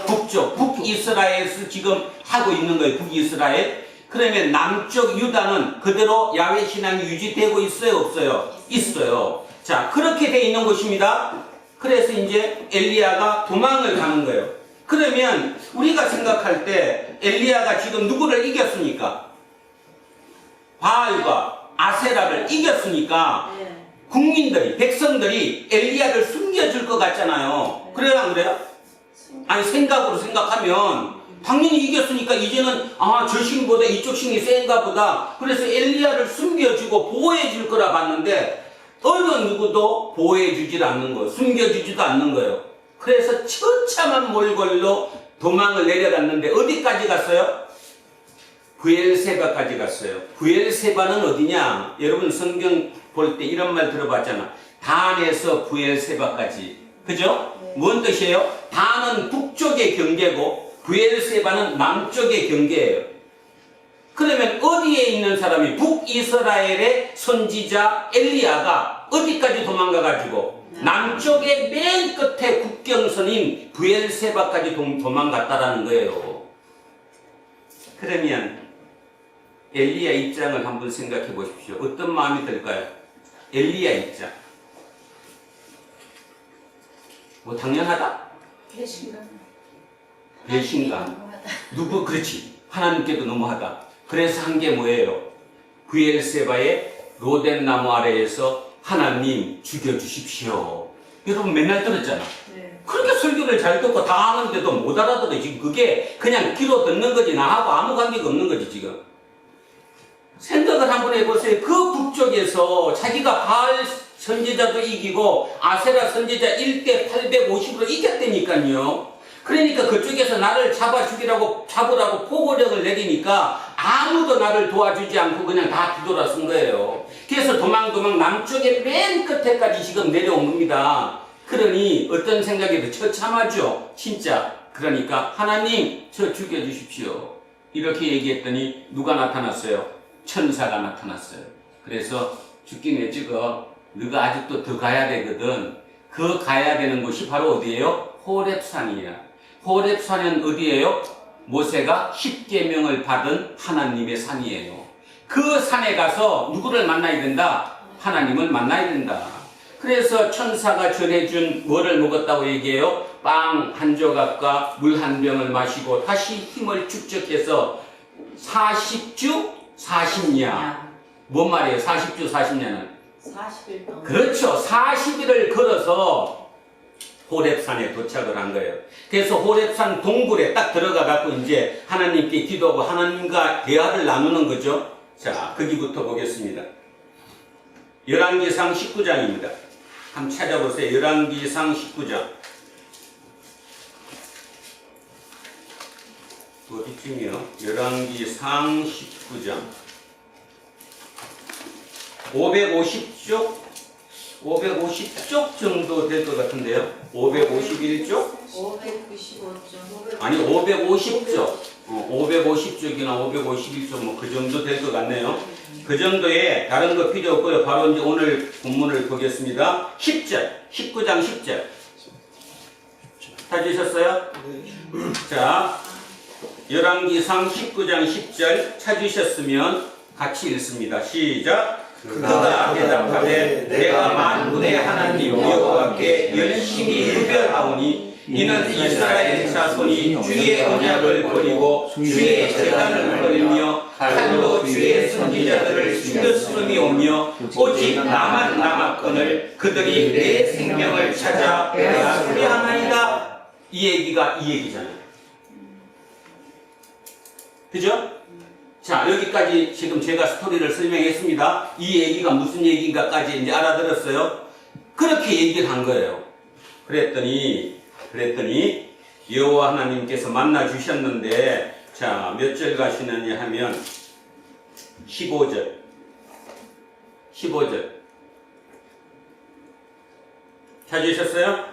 북쪽, 북이스라엘에서 지금 하고 있는 거예요, 북이스라엘. 그러면 남쪽 유다는 그대로 야훼 신앙이 유지되고 있어요, 없어요? 있어요. 자, 그렇게 돼 있는 곳입니다. 그래서 이제 엘리야가 도망을 가는 거예요. 그러면 우리가 생각할 때 엘리야가 지금 누구를 이겼습니까? 바알과 아세라를 이겼으니까 국민들이, 백성들이 엘리야를 숨겨줄 것 같잖아요. 그래요, 안 그래요? 아니, 생각으로 생각하면 당연히 이겼으니까 이제는 저 신보다 이쪽 신이 센가 보다. 그래서 엘리야를 숨겨주고 보호해줄 거라 봤는데 어느 누구도 보호해주질 않는 거예요. 숨겨주지도 않는 거예요. 그래서 처참한 몰골로 도망을 내려갔는데 어디까지 갔어요? 브엘세바까지 갔어요. 브엘세바는 어디냐? 여러분 성경 볼 때 이런 말 들어봤잖아. 단에서 브엘세바까지. 그죠? 뭔 뜻이에요? 단은 북쪽의 경계고 브엘세바는 남쪽의 경계예요. 그러면 어디에 있는 사람이 북이스라엘의 선지자 엘리야가 어디까지 도망가가지고 남쪽의 맨 끝에 국경선인 브엘세바까지 도망갔다라는 거예요. 그러면 엘리야 입장을 한번 생각해 보십시오. 어떤 마음이 들까요? 엘리야 입장. 뭐 당연하다? 배신감. 누구 그렇지. 하나님께도 너무하다. 그래서 한 게 뭐예요? 브엘세바의 로덴 나무 아래에서 하나님 죽여주십시오. 여러분 맨날 들었잖아. 그렇게 설교를 잘 듣고 다 하는데도 못 알아들어. 지금 그게 그냥 귀로 듣는 거지 나하고 아무 관계가 없는 거지 지금. 생각을 한번 해보세요. 그 북쪽에서 자기가 바알 선지자도 이기고 아세라 선지자 1대 850으로 이겼다니까요. 그러니까 그쪽에서 나를 잡으라고 포고령을 내리니까 아무도 나를 도와주지 않고 그냥 다 뒤돌아선 거예요. 그래서 도망 남쪽의 맨 끝에까지 지금 내려온 겁니다. 그러니 어떤 생각에도 처참하죠. 진짜. 그러니까 하나님 저 죽여주십시오. 이렇게 얘기했더니 누가 나타났어요? 천사가 나타났어요. 그래서 죽긴 왜 죽어? 너가 아직도 더 가야 되거든. 그 가야 되는 곳이 바로 어디예요? 호렙산이야. 호렙산은 어디예요? 모세가 10계명을 받은 하나님의 산이에요. 그 산에 가서 누구를 만나야 된다? 하나님을 만나야 된다. 그래서 천사가 전해준 뭐를 먹었다고 얘기해요? 빵 한 조각과 물 한 병을 마시고 다시 힘을 축적해서 40주 40냐. 뭔 말이에요? 40주 40냐는? 40일 동안. 그렇죠. 40일을 걸어서 호렙산에 도착을 한 거예요. 그래서 호렙산 동굴에 딱 들어가 갖고 이제 하나님께 기도하고 하나님과 대화를 나누는 거죠. 자, 거기부터 보겠습니다. 열왕기상 19장입니다. 한번 찾아보세요. 열왕기상 19장. 어디쯤이요? 열왕기상 19장. 550쪽 정도 될 것 같은데요. 551쪽? 595점. 아니 550쪽. 550쪽이나 551쪽 뭐 그 정도 될 것 같네요. 그 정도에 다른 거 필요 없고요. 바로 이제 오늘 본문을 보겠습니다. 10절. 19장 10절. 찾으셨어요? 자, 열왕기상 19장 10절 찾으셨으면 같이 읽습니다. 시작. 그가 대답하되 내가 만군의 하나님 여호와께 열심히 구별하오니 이는 이스라엘 자손이 주의 언약을 버리고 주의 제단을 버리며 칼로 주의 선지자들을 죽였음이오며 오직 나만 남았거늘 그들이 내 생명을 찾아 빼앗으려 하나이다. 이 얘기가 이 얘기잖아요. 그죠? 자, 여기까지 지금 제가 스토리를 설명했습니다. 이 얘기가 무슨 얘기인가까지 이제 알아들었어요. 그렇게 얘기를 한 거예요. 그랬더니 여호와 하나님께서 만나 주셨는데, 자, 몇 절 가시느냐 하면 15절. 찾으셨어요?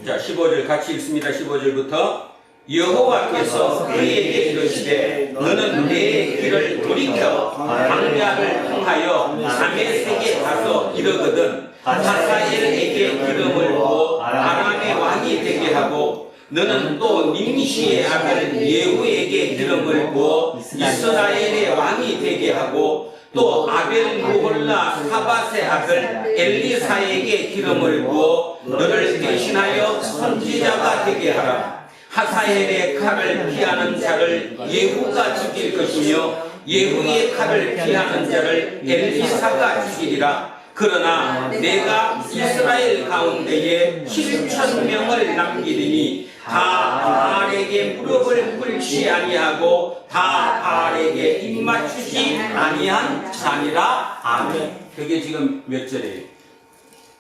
자, 15절 같이 읽습니다. 15절부터. 여호와께서 그에게 이르시되 너는 내 길을 돌이켜 광야를 통하여 다메섹에 가서 이르거든 하사엘에게 기름을 부어 아람의 왕이 되게 하고 너는 또 님시의 아들 예후에게 기름을 부어 이스라엘의 왕이 되게 하고 또 아벨 무홀라 사밧의 아들 엘리사에게 기름을 부어 너를 대신하여 선지자가 되게 하라. 하사엘의 칼을 피하는 자를 예후가 죽일 것이며 예후의 칼을 피하는 자를 엘리사가 죽이리라. 그러나 내가 이스라엘 가운데에 7,000명을 남기리니 다 바알에게 무릎을 꿇지 아니하고 다 바알에게 입맞추지 아니한 자니라. 아멘. 그게 지금 몇 절이에요?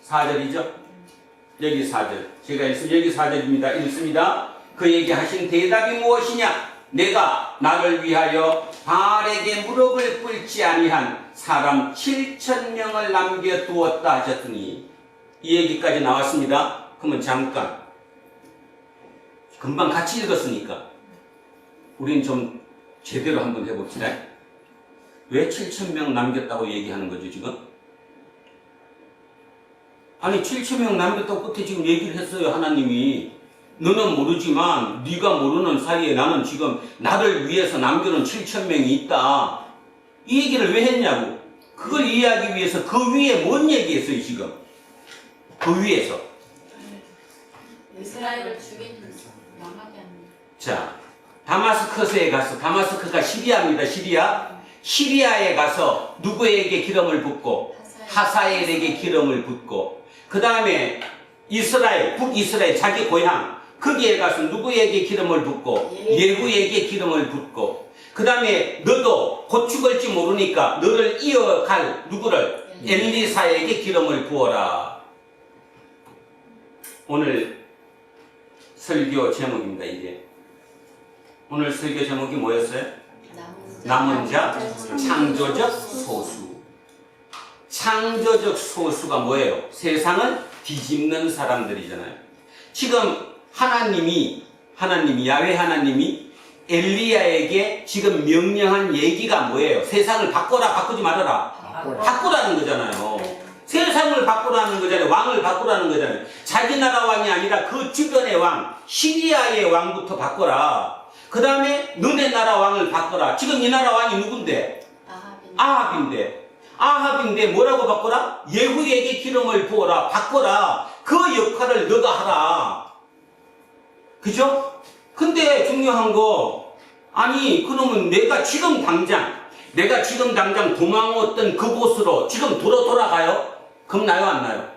4절이죠? 여기 4절. 제가 읽으면 여기 4절입니다. 읽습니다. 그에게 하신 대답이 무엇이냐? 내가 나를 위하여 바알에게 무릎을 꿇지 아니한 사람 7,000명을 남겨두었다 하셨더니 이 얘기까지 나왔습니다. 그러면 잠깐 금방 같이 읽었으니까 우린 좀 제대로 한번 해봅시다. 왜 7,000명 남겼다고 얘기하는 거죠 지금? 아니 7,000명 남겼다고 끝에 지금 얘기를 했어요. 하나님이 너는 모르지만 네가 모르는 사이에 나는 지금 나를 위해서 남겨놓은 7,000명이 있다. 이 얘기를 왜 했냐고. 그걸 이해하기 위해서 그 위에 뭔 얘기했어요 지금. 그 위에서. 이스라엘을 죽인 망하게 하는. 자, 다마스커스에 가서, 다마스커가 시리아입니다. 시리아에 가서 누구에게 기름을 붓고 하사엘에게 기름을 붓고, 그 다음에 이스라엘, 북이스라엘 자기 고향 거기에 가서 누구에게 기름을 붓고 예후에게 기름을 붓고, 그 다음에 너도 곧 죽을지 모르니까 너를 이어갈 누구를 엘리사에게 기름을 부어라. 오늘 설교 제목입니다. 이제 오늘 설교 제목이 뭐였어요? 남은 자 창조적 소수. 창조적 소수가 뭐예요? 세상을 뒤집는 사람들이잖아요. 지금 야훼 하나님이 엘리야에게 지금 명령한 얘기가 뭐예요? 세상을 바꿔라, 바꾸지 말아라. 바꾸라는 거잖아요. 세상을 바꾸라는 거잖아요. 왕을 바꾸라는 거잖아요. 자기 나라 왕이 아니라 그 주변의 왕, 시리아의 왕부터 바꿔라. 그 다음에 너네 나라 왕을 바꿔라. 지금 이 나라 왕이 누군데? 아합인데 뭐라고 바꿔라? 예후에게 기름을 부어라. 바꿔라. 그 역할을 너가 하라. 그죠? 근데 중요한 거, 아니 그놈은 내가 지금 당장 도망왔던 그곳으로 지금 돌아가요? 겁나요 안 나요?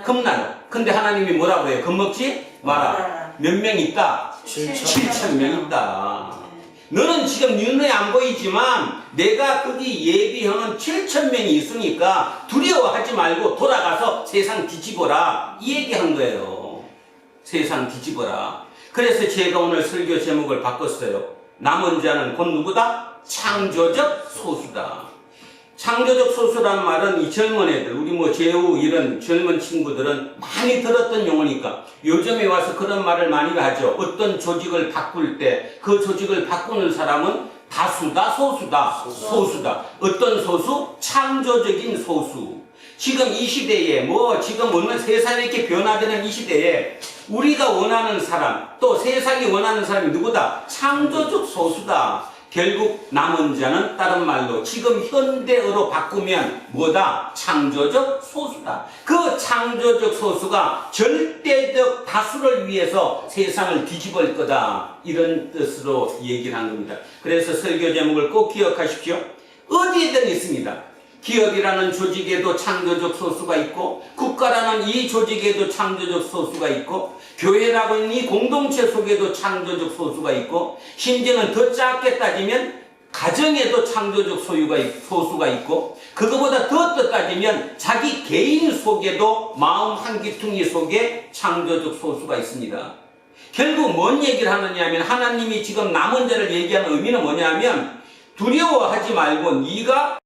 겁나요. 근데 하나님이 뭐라고 해요? 겁먹지 마라. 몇 명 있다? 7,000명 있다. 너는 지금 눈에 안 보이지만 내가 거기 예비형은 7,000명이 있으니까 두려워하지 말고 돌아가서 세상 뒤집어라. 이 얘기한 거예요. 세상 뒤집어라. 그래서 제가 오늘 설교 제목을 바꿨어요. 남은 자는 곧 누구다? 창조적 소수다. 창조적 소수라는 말은 이 젊은 애들, 우리 제후 이런 젊은 친구들은 많이 들었던 용어니까 요즘에 와서 그런 말을 많이 하죠. 어떤 조직을 바꿀 때 그 조직을 바꾸는 사람은 다수다, 소수다. 어떤 소수? 창조적인 소수. 지금 이 시대에 지금 얼마나 세상이 이렇게 변화되는 이 시대에 우리가 원하는 사람, 또 세상이 원하는 사람이 누구다? 창조적 소수다. 결국 남은 자는 다른 말로 지금 현대어로 바꾸면 뭐다? 창조적 소수다. 그 창조적 소수가 절대적 다수를 위해서 세상을 뒤집을 거다. 이런 뜻으로 얘기를 한 겁니다. 그래서 설교 제목을 꼭 기억하십시오. 어디에든 있습니다. 기업이라는 조직에도 창조적 소수가 있고, 국가라는 이 조직에도 창조적 소수가 있고, 교회라고 있는 이 공동체 속에도 창조적 소수가 있고, 심지어는 더 작게 따지면 가정에도 창조적 소수가 있고, 그거보다 더 따지면 자기 개인 속에도 마음 한 귀퉁이 속에 창조적 소수가 있습니다. 결국 뭔 얘기를 하느냐면, 하나님이 지금 남은 자를 얘기하는 의미는 뭐냐면, 두려워하지 말고 네가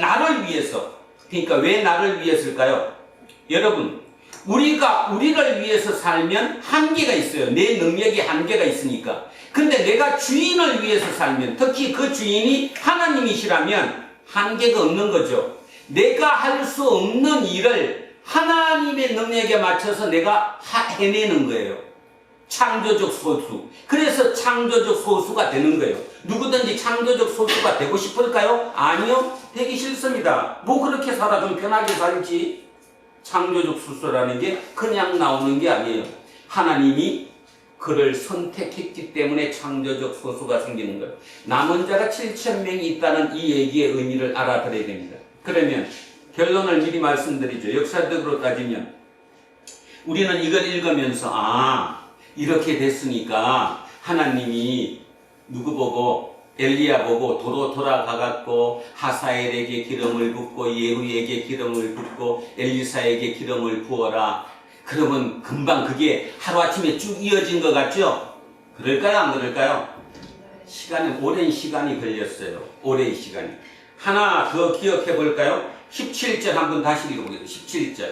나를 위해서. 그러니까 왜 나를 위해서일까요? 여러분, 우리를 위해서 살면 한계가 있어요. 내 능력에 한계가 있으니까. 근데 내가 주인을 위해서 살면, 특히 그 주인이 하나님이시라면 한계가 없는 거죠. 내가 할 수 없는 일을 하나님의 능력에 맞춰서 내가 해내는 거예요. 창조적 소수. 그래서 창조적 소수가 되는 거예요. 누구든지 창조적 소수가 되고 싶을까요? 아니요. 되기 싫습니다. 그렇게 살아 좀 편하게 살지. 창조적 소수라는 게 그냥 나오는 게 아니에요. 하나님이 그를 선택했기 때문에 창조적 소수가 생기는 거예요. 남은 자가 7,000명이 있다는 이 얘기의 의미를 알아들어야 됩니다. 그러면 결론을 미리 말씀드리죠. 역사적으로 따지면 우리는 이걸 읽으면서 이렇게 됐으니까 하나님이 누구 보고? 엘리야 보고 도로 돌아가갖고 하사엘에게 기름을 붓고 예후에게 기름을 붓고 엘리사에게 기름을 부어라. 그러면 금방 그게 하루아침에 쭉 이어진 것 같죠? 그럴까요? 안 그럴까요? 오랜 시간이 걸렸어요. 오랜 시간이. 하나 더 기억해 볼까요? 17절 한번 다시 읽어보겠습니다.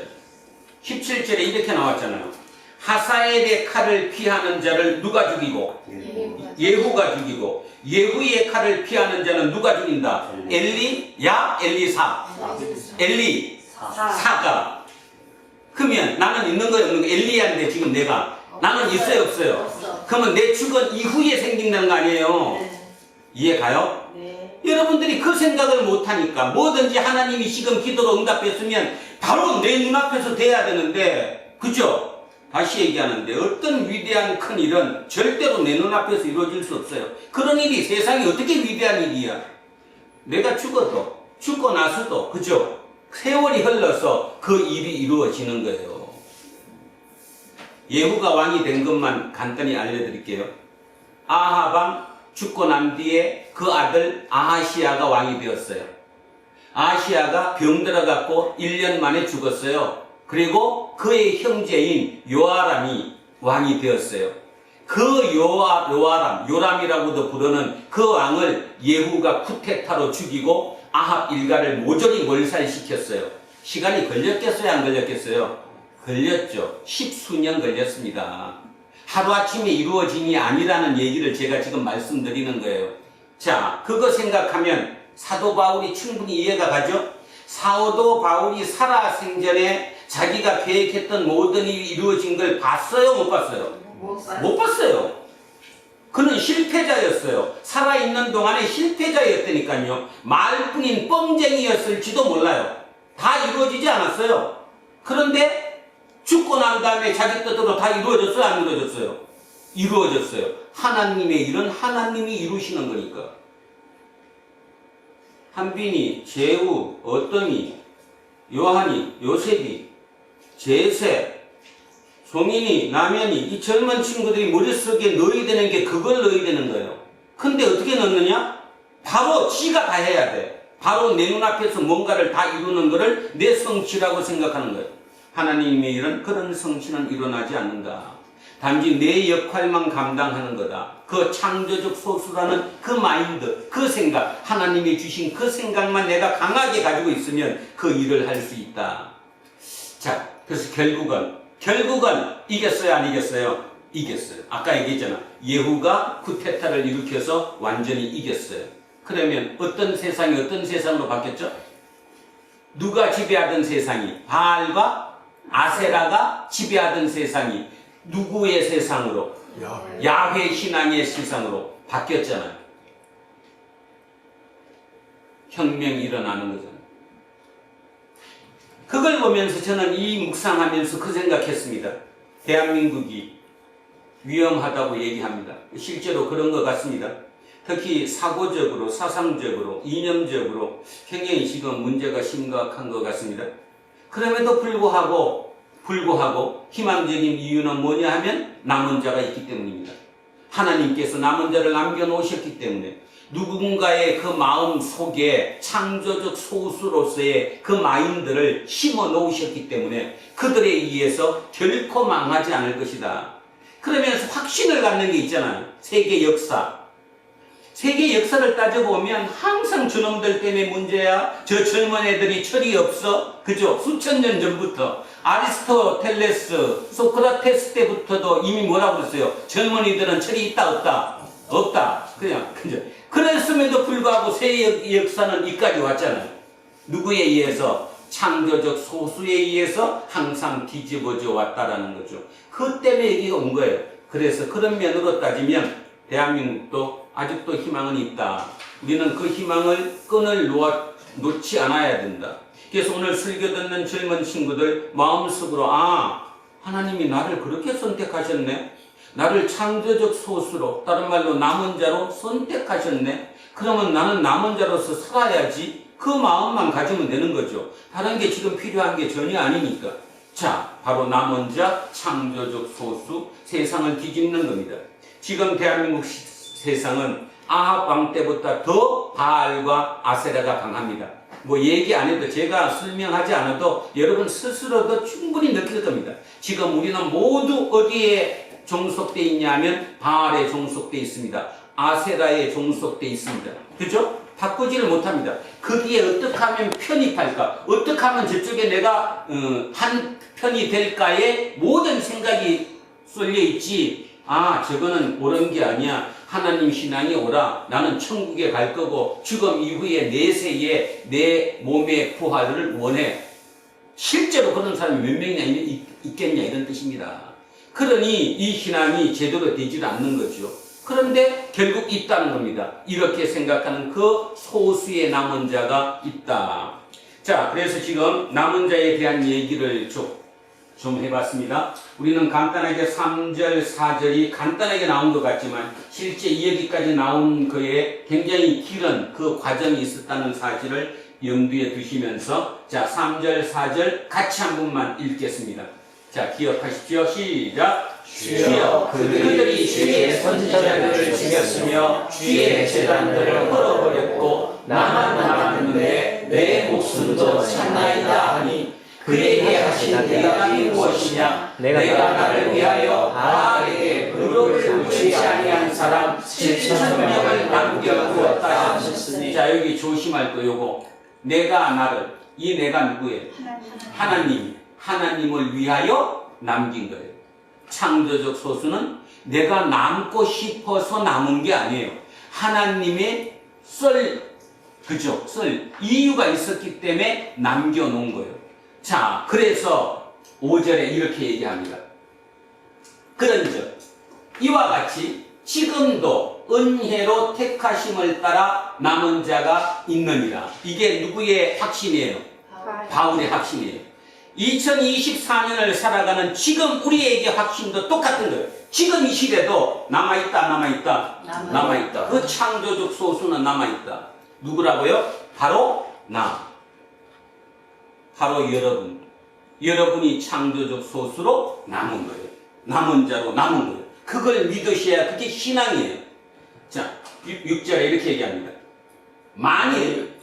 17절에 이렇게 나왔잖아요. 하사엘의 칼을 피하는 자를 누가 죽이고? 예후가 죽이고, 예후의 칼을 피하는 자는 누가 죽인다? 엘리사가. 그러면 나는 있는 거예요, 없는 거예요? 엘리야인데 지금 나는 있어요, 없어요? 그러면 내 축은 이후에 생긴다는 거 아니에요? 이해 가요? 네. 여러분들이 그 생각을 못하니까 뭐든지 하나님이 지금 기도로 응답했으면 바로 내 눈앞에서 돼야 되는데, 그죠? 다시 얘기하는데 어떤 위대한 큰 일은 절대로 내 눈앞에서 이루어질 수 없어요. 그런 일이 세상에 어떻게 위대한 일이야? 내가 죽어도, 죽고 나서도, 그죠? 세월이 흘러서 그 일이 이루어지는 거예요. 예후가 왕이 된 것만 간단히 알려드릴게요. 아합 죽고 난 뒤에 그 아들 아하시야가 왕이 되었어요. 아하시야가 병들어갖고 1년 만에 죽었어요. 그리고 그의 형제인 요아람이 왕이 되었어요. 그 요람이라고도 부르는 그 왕을 예후가 쿠데타로 죽이고 아합 일가를 모조리 몰살시켰어요. 시간이 걸렸겠어요? 안 걸렸겠어요? 걸렸죠. 10수년 걸렸습니다. 하루아침에 이루어짐이 아니라는 얘기를 제가 지금 말씀드리는 거예요. 자, 그거 생각하면 사도 바울이 충분히 이해가 가죠? 사도 바울이 살아생전에 자기가 계획했던 모든 일이 이루어진 걸 봤어요? 못 봤어요? 못 봤어요. 그는 실패자였어요. 살아있는 동안에 실패자였다니까요. 말뿐인 뻥쟁이였을지도 몰라요. 다 이루어지지 않았어요. 그런데 죽고 난 다음에 자기 뜻대로 다 이루어졌어요? 안 이루어졌어요? 이루어졌어요. 하나님의 일은 하나님이 이루시는 거니까. 한빈이, 재우, 어떠미, 요한이, 요셉이, 제세, 송인이, 남현이, 이 젊은 친구들이 머릿속에 넣어야 되는 게 그걸 넣어야 되는 거예요. 근데 어떻게 넣느냐? 바로 지가 다 해야 돼. 바로 내 눈앞에서 뭔가를 다 이루는 거를 내 성취라고 생각하는 거예요. 하나님의 일은 그런 성취는 일어나지 않는다. 단지 내 역할만 감당하는 거다. 그 창조적 소수라는 그 마인드, 그 생각, 하나님이 주신 그 생각만 내가 강하게 가지고 있으면 그 일을 할 수 있다. 자, 그래서 결국은 이겼어요, 안 이겼어요? 이겼어요. 아까 얘기했잖아. 예후가 쿠데타를 일으켜서 완전히 이겼어요. 그러면 어떤 세상이 어떤 세상으로 바뀌었죠? 누가 지배하던 세상이, 바알과 아세라가 지배하던 세상이 누구의 세상으로? 야훼 신앙의 세상으로 바뀌었잖아요. 혁명이 일어나는 거잖아요. 그걸 보면서 저는 이 묵상하면서 그 생각했습니다. 대한민국이 위험하다고 얘기합니다. 실제로 그런 것 같습니다. 특히 사고적으로, 사상적으로, 이념적으로 굉장히 지금 문제가 심각한 것 같습니다. 그럼에도 불구하고 희망적인 이유는 뭐냐 하면 남은 자가 있기 때문입니다. 하나님께서 남은 자를 남겨놓으셨기 때문에 누군가의 그 마음 속에 창조적 소수로서의 그 마인드를 심어 놓으셨기 때문에 그들에 의해서 결코 망하지 않을 것이다. 그러면서 확신을 갖는 게 있잖아요. 세계 역사. 세계 역사를 따져보면 항상 저놈들 때문에 문제야. 저 젊은 애들이 철이 없어. 그죠? 수천 년 전부터 아리스토텔레스, 소크라테스 때부터도 이미 뭐라고 그랬어요? 젊은이들은 철이 있다 없다? 없다. 그냥 그죠? 그랬음에도 불구하고 세계 역사는 이까지 왔잖아요. 누구에 의해서? 창조적 소수에 의해서 항상 뒤집어져 왔다라는 거죠. 그 때문에 여기가 온 거예요. 그래서 그런 면으로 따지면 대한민국도 아직도 희망은 있다. 우리는 그 희망을 끈을 놓지 않아야 된다. 그래서 오늘 설교 듣는 젊은 친구들 마음속으로 하나님이 나를 그렇게 선택하셨네. 나를 창조적 소수로, 다른 말로 남은 자로 선택하셨네. 그러면 나는 남은 자로서 살아야지. 그 마음만 가지면 되는 거죠. 다른 게 지금 필요한 게 전혀 아니니까. 자, 바로 남은 자, 창조적 소수, 세상을 뒤집는 겁니다. 지금 대한민국 세상은 아합 왕 때보다 더 바알과 아세라가 강합니다. 뭐 얘기 안 해도 제가 설명하지 않아도 여러분 스스로도 충분히 느낄 겁니다. 지금 우리는 모두 어디에 종속돼 있냐면 바알에 종속돼 있습니다. 아세라에 종속돼 있습니다. 그죠? 바꾸지를 못합니다. 거기에 어떻게 하면 편입할까? 어떻게 하면 저쪽에 내가 한 편이 될까에 모든 생각이 쏠려 있지. 저거는 옳은 게 아니야. 하나님 신앙이 오라. 나는 천국에 갈 거고 죽음 이후에 내세에 내 몸의 부활을 원해. 실제로 그런 사람이 몇 명이나 있겠냐 이런 뜻입니다. 그러니 이 신앙이 제대로 되질 않는 거죠. 그런데 결국 있다는 겁니다. 이렇게 생각하는 그 소수의 남은 자가 있다. 자, 그래서 지금 남은 자에 대한 얘기를 좀 해봤습니다. 우리는 간단하게 3절, 4절이 간단하게 나온 것 같지만 실제 이 여기까지 나온 거에 굉장히 길은 그 과정이 있었다는 사실을 염두에 두시면서 자, 3절, 4절 같이 한 번만 읽겠습니다. 자, 기억하십시오. 시작. 주여 그들이 주의 선지자들을 죽였으며 주의 제단들을 헐어버렸고 나만 남았는데 내 목숨도 참나이다 하니 그에게 하신 대답이 무엇이냐? 내가 나를 위하여 바알에게 무릎을 꿇지 아니한 사람 7,000명을 남겨두었다 하셨으니. 자, 여기 조심할 거 요거. 내가 나를, 이 내가 누구예요? 하나님을 위하여 남긴 거예요. 창조적 소수는 내가 남고 싶어서 남은 게 아니에요. 하나님의 그죠? 이유가 있었기 때문에 남겨놓은 거예요. 자, 그래서 5절에 이렇게 얘기합니다. 그런즉 이와 같이 지금도 은혜로 택하심을 따라 남은 자가 있느니라. 이게 누구의 확신이에요? 바울의 확신이에요. 2024년을 살아가는 지금 우리에게 확신도 똑같은 거예요. 지금 이 시대도 남아있다, 남아있다. 그 창조적 소수는 남아있다. 누구라고요? 바로 나. 바로 여러분. 여러분이 창조적 소수로 남은 거예요. 남은 자로 남은 거예요. 그걸 믿으셔야 그게 신앙이에요. 자, 6절에 이렇게 얘기합니다. 만일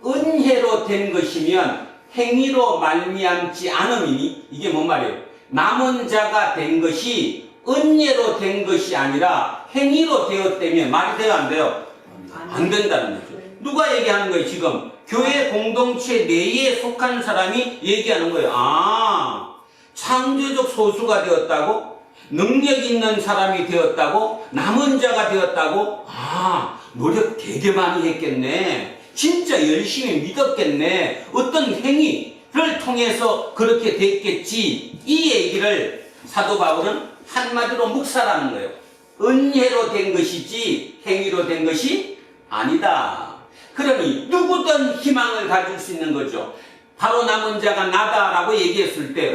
은혜로 된 것이면 행위로 말미암지 않음이니, 이게 뭔 말이에요? 남은 자가 된 것이 은혜로 된 것이 아니라 행위로 되었다면 말이 돼요, 안 돼요? 안 된다는 거죠. 누가 얘기하는 거예요, 지금? 교회 공동체 내에 속한 사람이 얘기하는 거예요. 아, 창조적 소수가 되었다고? 능력 있는 사람이 되었다고? 남은 자가 되었다고? 아, 노력 되게 많이 했겠네. 진짜 열심히 믿었겠네. 어떤 행위를 통해서 그렇게 됐겠지. 이 얘기를 사도 바울은 한마디로 묵살하는 거예요. 은혜로 된 것이지 행위로 된 것이 아니다. 그러니 누구든 희망을 가질 수 있는 거죠. 바로 남은 자가 나다라고 얘기했을 때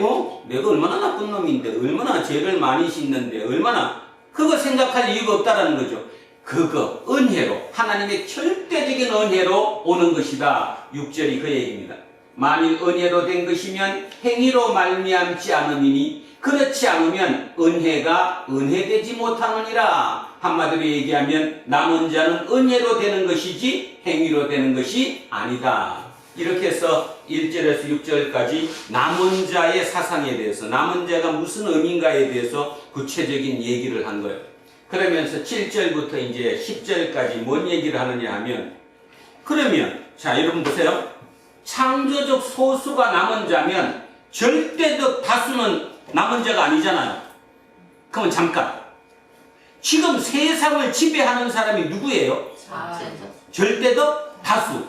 내가 얼마나 나쁜 놈인데, 얼마나 죄를 많이 짓는데, 얼마나, 그거 생각할 이유가 없다라는 거죠. 그거 은혜로, 하나님의 절대적인 은혜로 오는 것이다. 6절이 그 얘기입니다. 만일 은혜로 된 것이면 행위로 말미암지 않음이니 그렇지 않으면 은혜가 은혜되지 못하느니라. 한마디로 얘기하면 남은 자는 은혜로 되는 것이지 행위로 되는 것이 아니다. 이렇게 해서 1절에서 6절까지 남은 자의 사상에 대해서, 남은 자가 무슨 의미인가에 대해서 구체적인 얘기를 한 거예요. 그러면서 7절부터 이제 10절까지 뭔 얘기를 하느냐 하면, 그러면 자, 여러분 보세요. 창조적 소수가 남은 자면 절대적 다수는 남은 자가 아니잖아요. 그러면 잠깐, 지금 세상을 지배하는 사람이 누구예요? 절대적 다수.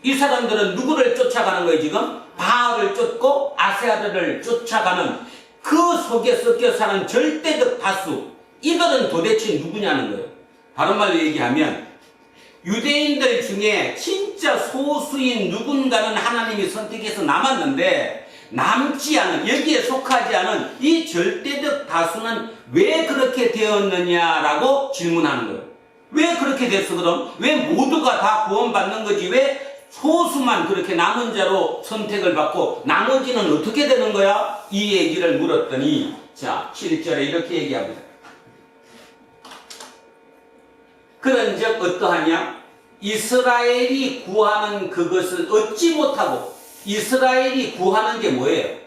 이 사람들은 누구를 쫓아가는 거예요? 지금 바알을 쫓고 아세라를 쫓아가는 그 속에 섞여 사는 절대적 다수. 이들은 도대체 누구냐는 거예요. 다른 말로 얘기하면 유대인들 중에 진짜 소수인 누군가는 하나님이 선택해서 남았는데, 남지 않은, 여기에 속하지 않은 이 절대적 다수는 왜 그렇게 되었느냐라고 질문하는 거예요. 왜 그렇게 됐어? 그럼 왜 모두가 다 구원받는 거지? 왜 소수만 그렇게 남은 자로 선택을 받고 나머지는 어떻게 되는 거야? 이 얘기를 물었더니, 자, 7절에 이렇게 얘기합니다. 그런즉 어떠하냐? 이스라엘이 구하는 그것을 얻지 못하고, 이스라엘이 구하는 게 뭐예요?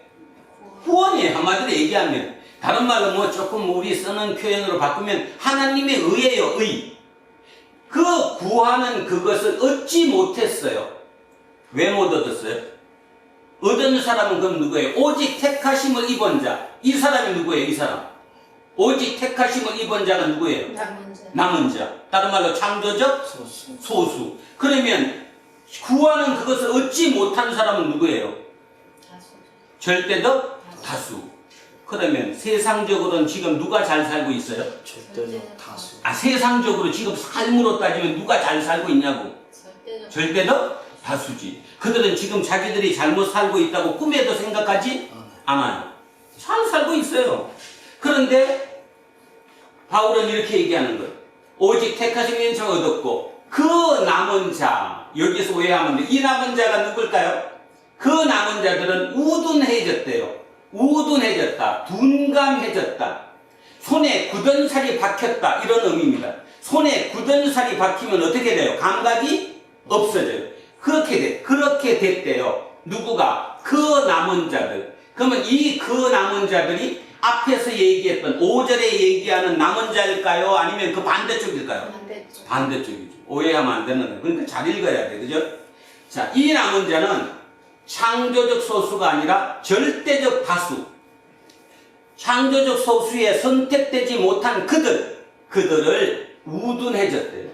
구원이에요. 한마디로 얘기하면. 다른 말로 뭐 조금 우리 쓰는 표현으로 바꾸면 하나님의 의예요, 의. 그 구하는 그것을 얻지 못했어요. 왜 못 얻었어요? 얻은 사람은 그럼 누구예요? 오직 택하심을 입은 자. 이 사람이 누구예요? 이 사람. 오직 택하심을 입은 자가 누구예요? 남은 자. 다른 말로 창조적 소수. 그러면 구하는 그것을 얻지 못한 사람은 누구예요? 절대적 다수. 그러면 세상적으로는 지금 누가 잘 살고 있어요? 절대적 다수. 세상적으로 지금 삶으로 따지면 누가 잘 살고 있냐고. 절대적 절대적 다수지. 그들은 지금 자기들이 잘못 살고 있다고 꿈에도 생각하지 않아요. 잘 살고 있어요. 그런데 바울은 이렇게 얘기하는 거예요. 오직 택하신 인자 얻었고 그 남은 자, 여기서 오해하면 돼. 이 남은 자가 누굴까요? 그 남은 자들은 우둔해졌대요. 우둔해졌다. 둔감해졌다. 손에 굳은 살이 박혔다. 이런 의미입니다. 손에 굳은 살이 박히면 어떻게 돼요? 감각이 없어져요. 그렇게 됐대요. 누구가? 그 남은 자들. 그러면 이 그 남은 자들이 앞에서 얘기했던 5절에 얘기하는 남은 자일까요? 아니면 그 반대쪽일까요? 반대쪽. 반대쪽이죠. 오해하면 안 되는 거예요. 그러니까 잘 읽어야 돼. 그죠? 자, 이 남은 자는 창조적 소수가 아니라 절대적 다수. 창조적 소수에 선택되지 못한 그들을 우둔해졌대요.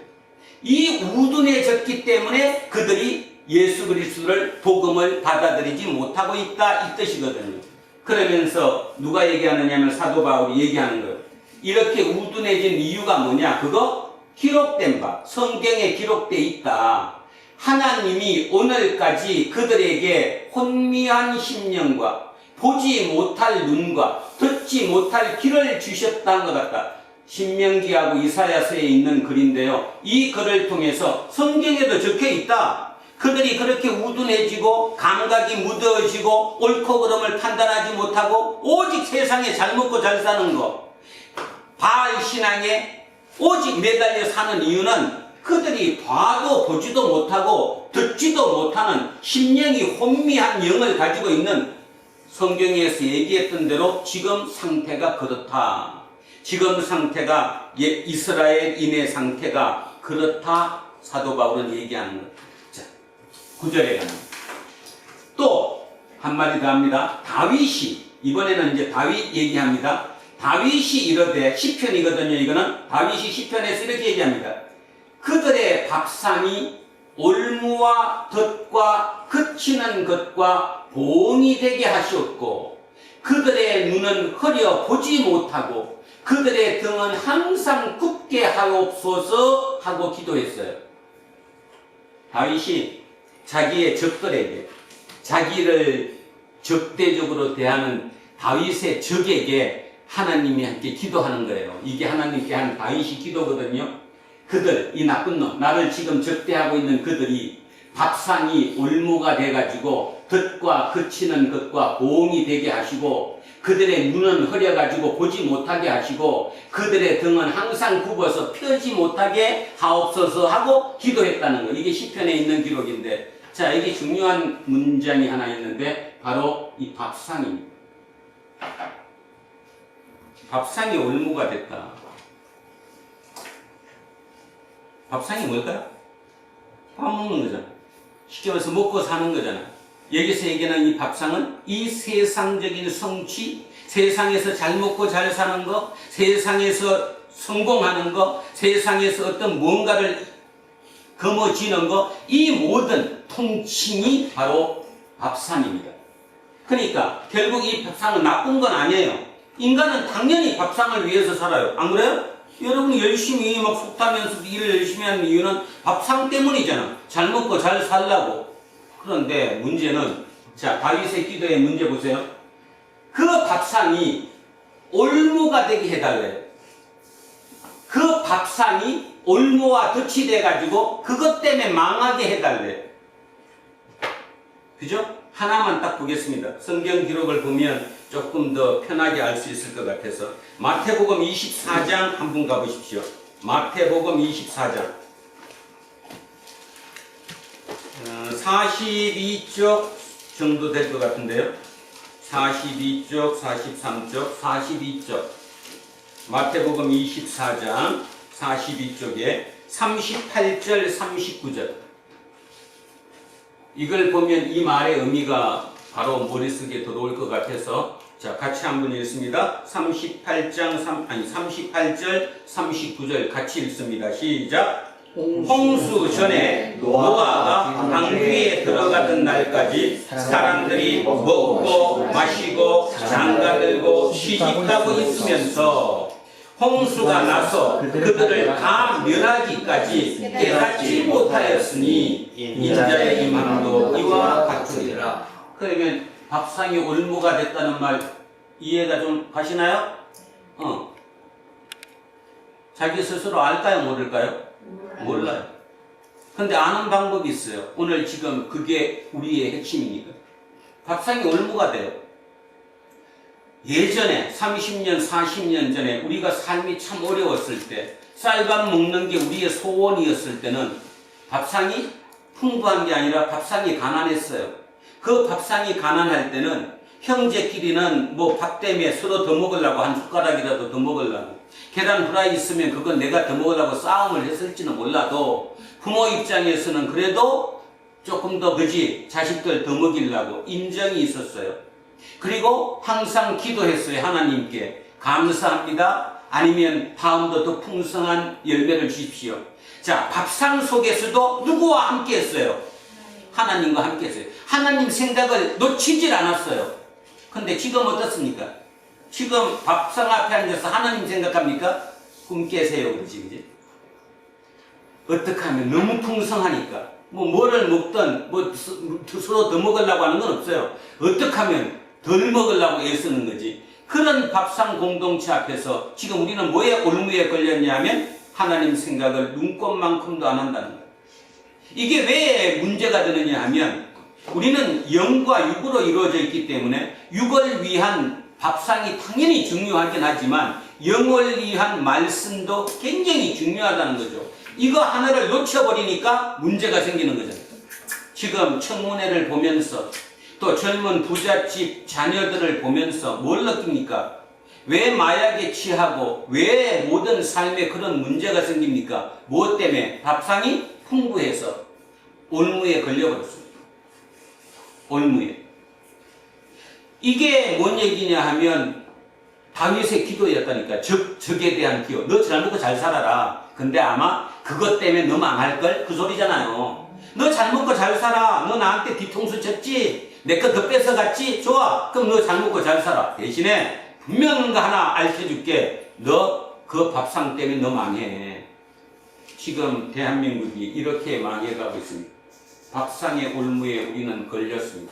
이 우둔해졌기 때문에 그들이 예수 그리스도를 복음을 받아들이지 못하고 있다 이 뜻이거든요. 그러면서 누가 얘기하느냐면 사도 바울이 얘기하는 거예요. 이렇게 우둔해진 이유가 뭐냐? 그거 기록된 바 성경에 기록돼 있다. 하나님이 오늘까지 그들에게 혼미한 심령과 보지 못할 눈과 듣지 못할 귀를 주셨다는 것 같다. 신명기하고 이사야서에 있는 글인데요. 이 글을 통해서 성경에도 적혀 있다. 그들이 그렇게 우둔해지고 감각이 무뎌지고 옳고 그름을 판단하지 못하고 오직 세상에 잘 먹고 잘 사는 거, 바알 신앙에 오직 매달려 사는 이유는 그들이 봐도 보지도 못하고 듣지도 못하는 심령이 혼미한 영을 가지고 있는, 성경에서 얘기했던 대로 지금 상태가 그렇다. 지금 상태가 이스라엘인의 상태가 그렇다. 사도 바울은 얘기하는 것. 자, 9절에 가면 또 한마디 더 합니다. 다윗이, 이번에는 이제 다윗 얘기합니다. 다윗이 이르되, 시편이거든요. 이거는 다윗이 시편에서 이렇게 얘기합니다. 그들의 밥상이 올무와 덫과 그치는 것과 봉이 되게 하시었고 그들의 눈은 흐려 보지 못하고 그들의 등은 항상 굳게 하옵소서 하고 기도했어요. 다윗이 자기의 적들에게, 자기를 적대적으로 대하는 다윗의 적에게 하나님이 함께 기도하는 거예요. 이게 하나님께 한 다윗이 기도거든요. 그들, 이 나쁜 놈, 나를 지금 적대하고 있는 그들이 밥상이 올무가 돼가지고 덫과 그치는 것과 보응이 되게 하시고 그들의 눈은 흐려가지고 보지 못하게 하시고 그들의 등은 항상 굽어서 펴지 못하게 하옵소서 하고 기도했다는 거. 이게 시편에 있는 기록인데, 자, 이게 중요한 문장이 하나 있는데 바로 이 밥상입니다. 밥상이 올무가 됐다. 밥상이 뭘까요? 밥 먹는 거잖아. 쉽게 말해서 먹고 사는 거잖아. 여기서 얘기하는 이 밥상은 이 세상적인 성취, 세상에서 잘 먹고 잘 사는 거, 세상에서 성공하는 거, 세상에서 어떤 뭔가를 거머쥐는 거, 이 모든 통칭이 바로 밥상입니다. 그러니까 결국 이 밥상은 나쁜 건 아니에요. 인간은 당연히 밥상을 위해서 살아요. 안 그래요? 여러분이 열심히 막 속 타면서 일을 열심히 하는 이유는 밥상 때문이잖아. 잘 먹고 잘 살라고. 그런데 문제는, 자, 다윗의 기도의 문제 보세요. 그 밥상이 올무가 되게 해달래요. 그 밥상이 올무와 덫이 돼가지고 그것 때문에 망하게 해달래요. 그죠? 하나만 딱 보겠습니다. 성경 기록을 보면 조금 더 편하게 알 수 있을 것 같아서 마태복음 24장 한번 가보십시오. 마태복음 24장 42쪽 정도 될 것 같은데요. 42쪽, 43쪽, 42쪽 마태복음 24장 42쪽에 38절, 39절 이걸 보면 이 말의 의미가 바로 머릿속에 들어올 것 같아서 자, 같이 한번 읽습니다. 38절, 39절 같이 읽습니다. 시작. 홍수 전에 노아가 방주에 들어가던 날까지 사람들이 먹고 마시고 장가들고 시집가고 있으면서 홍수가 나서 그들을 다 멸하기까지 깨닫지 못하였으니 인자의 임함도 이와 같으리라. 그러면 밥상이 올무가 됐다는 말 이해가 좀 가시나요? 자기 스스로 알까요? 모를까요? 몰라요. 근데 아는 방법이 있어요. 오늘 지금 그게 우리의 핵심이니까. 밥상이 올무가 돼요. 예전에 30년, 40년 전에 우리가 삶이 참 어려웠을 때 쌀밥 먹는 게 우리의 소원이었을 때는 밥상이 풍부한 게 아니라 밥상이 가난했어요. 그 밥상이 가난할 때는 형제끼리는 뭐 밥 때문에 서로 더 먹으려고 한 숟가락이라도 더 먹으려고 계란 후라이 있으면 그건 내가 더 먹으려고 싸움을 했을지는 몰라도 부모 입장에서는 그래도 조금 더 그지 자식들 더 먹이려고 인정이 있었어요. 그리고 항상 기도했어요. 하나님께 감사합니다. 아니면 다음도 더 풍성한 열매를 주십시오. 자, 밥상 속에서도 누구와 함께 했어요? 하나님과 함께 했어요. 하나님 생각을 놓치질 않았어요. 근데 지금 어떻습니까? 지금 밥상 앞에 앉아서 하나님 생각합니까? 꿈 깨세요. 그러지, 그지? 어떻게 하면 너무 풍성하니까 뭐를 먹든 뭐 서로 더 먹으려고 하는 건 없어요. 어떻게 하면 덜 먹으려고 애쓰는 거지. 그런 밥상 공동체 앞에서 지금 우리는 뭐에 올무에 걸렸냐면 하나님 생각을 눈꼽만큼도 안 한다는 거예요. 이게 왜 문제가 되느냐 하면 우리는 영과 육으로 이루어져 있기 때문에 육을 위한 밥상이 당연히 중요하긴 하지만 영을 위한 말씀도 굉장히 중요하다는 거죠. 이거 하나를 놓쳐버리니까 문제가 생기는 거잖아요. 지금 청문회를 보면서 또 젊은 부잣집 자녀들을 보면서 뭘 느낍니까? 왜 마약에 취하고 왜 모든 삶에 그런 문제가 생깁니까? 무엇 때문에? 밥상이 풍부해서 올무에 걸려버렸습니다. 올무에. 이게 뭔 얘기냐 하면 다윗의 기도였다니까. 적에 대한 기도. 너 잘 먹고 잘 살아라. 근데 아마 그것 때문에 너 망할걸? 그 소리잖아요. 너 잘 먹고 잘 살아. 너 나한테 뒤통수 쳤지? 내 거 더 뺏어갔지? 좋아. 그럼 너 잘 먹고 잘 살아. 대신에 분명한 거 하나 알려줄게. 너 그 밥상 때문에 너 망해. 지금 대한민국이 이렇게 망해가고 있습니다. 밥상의 올무에 우리는 걸렸습니다.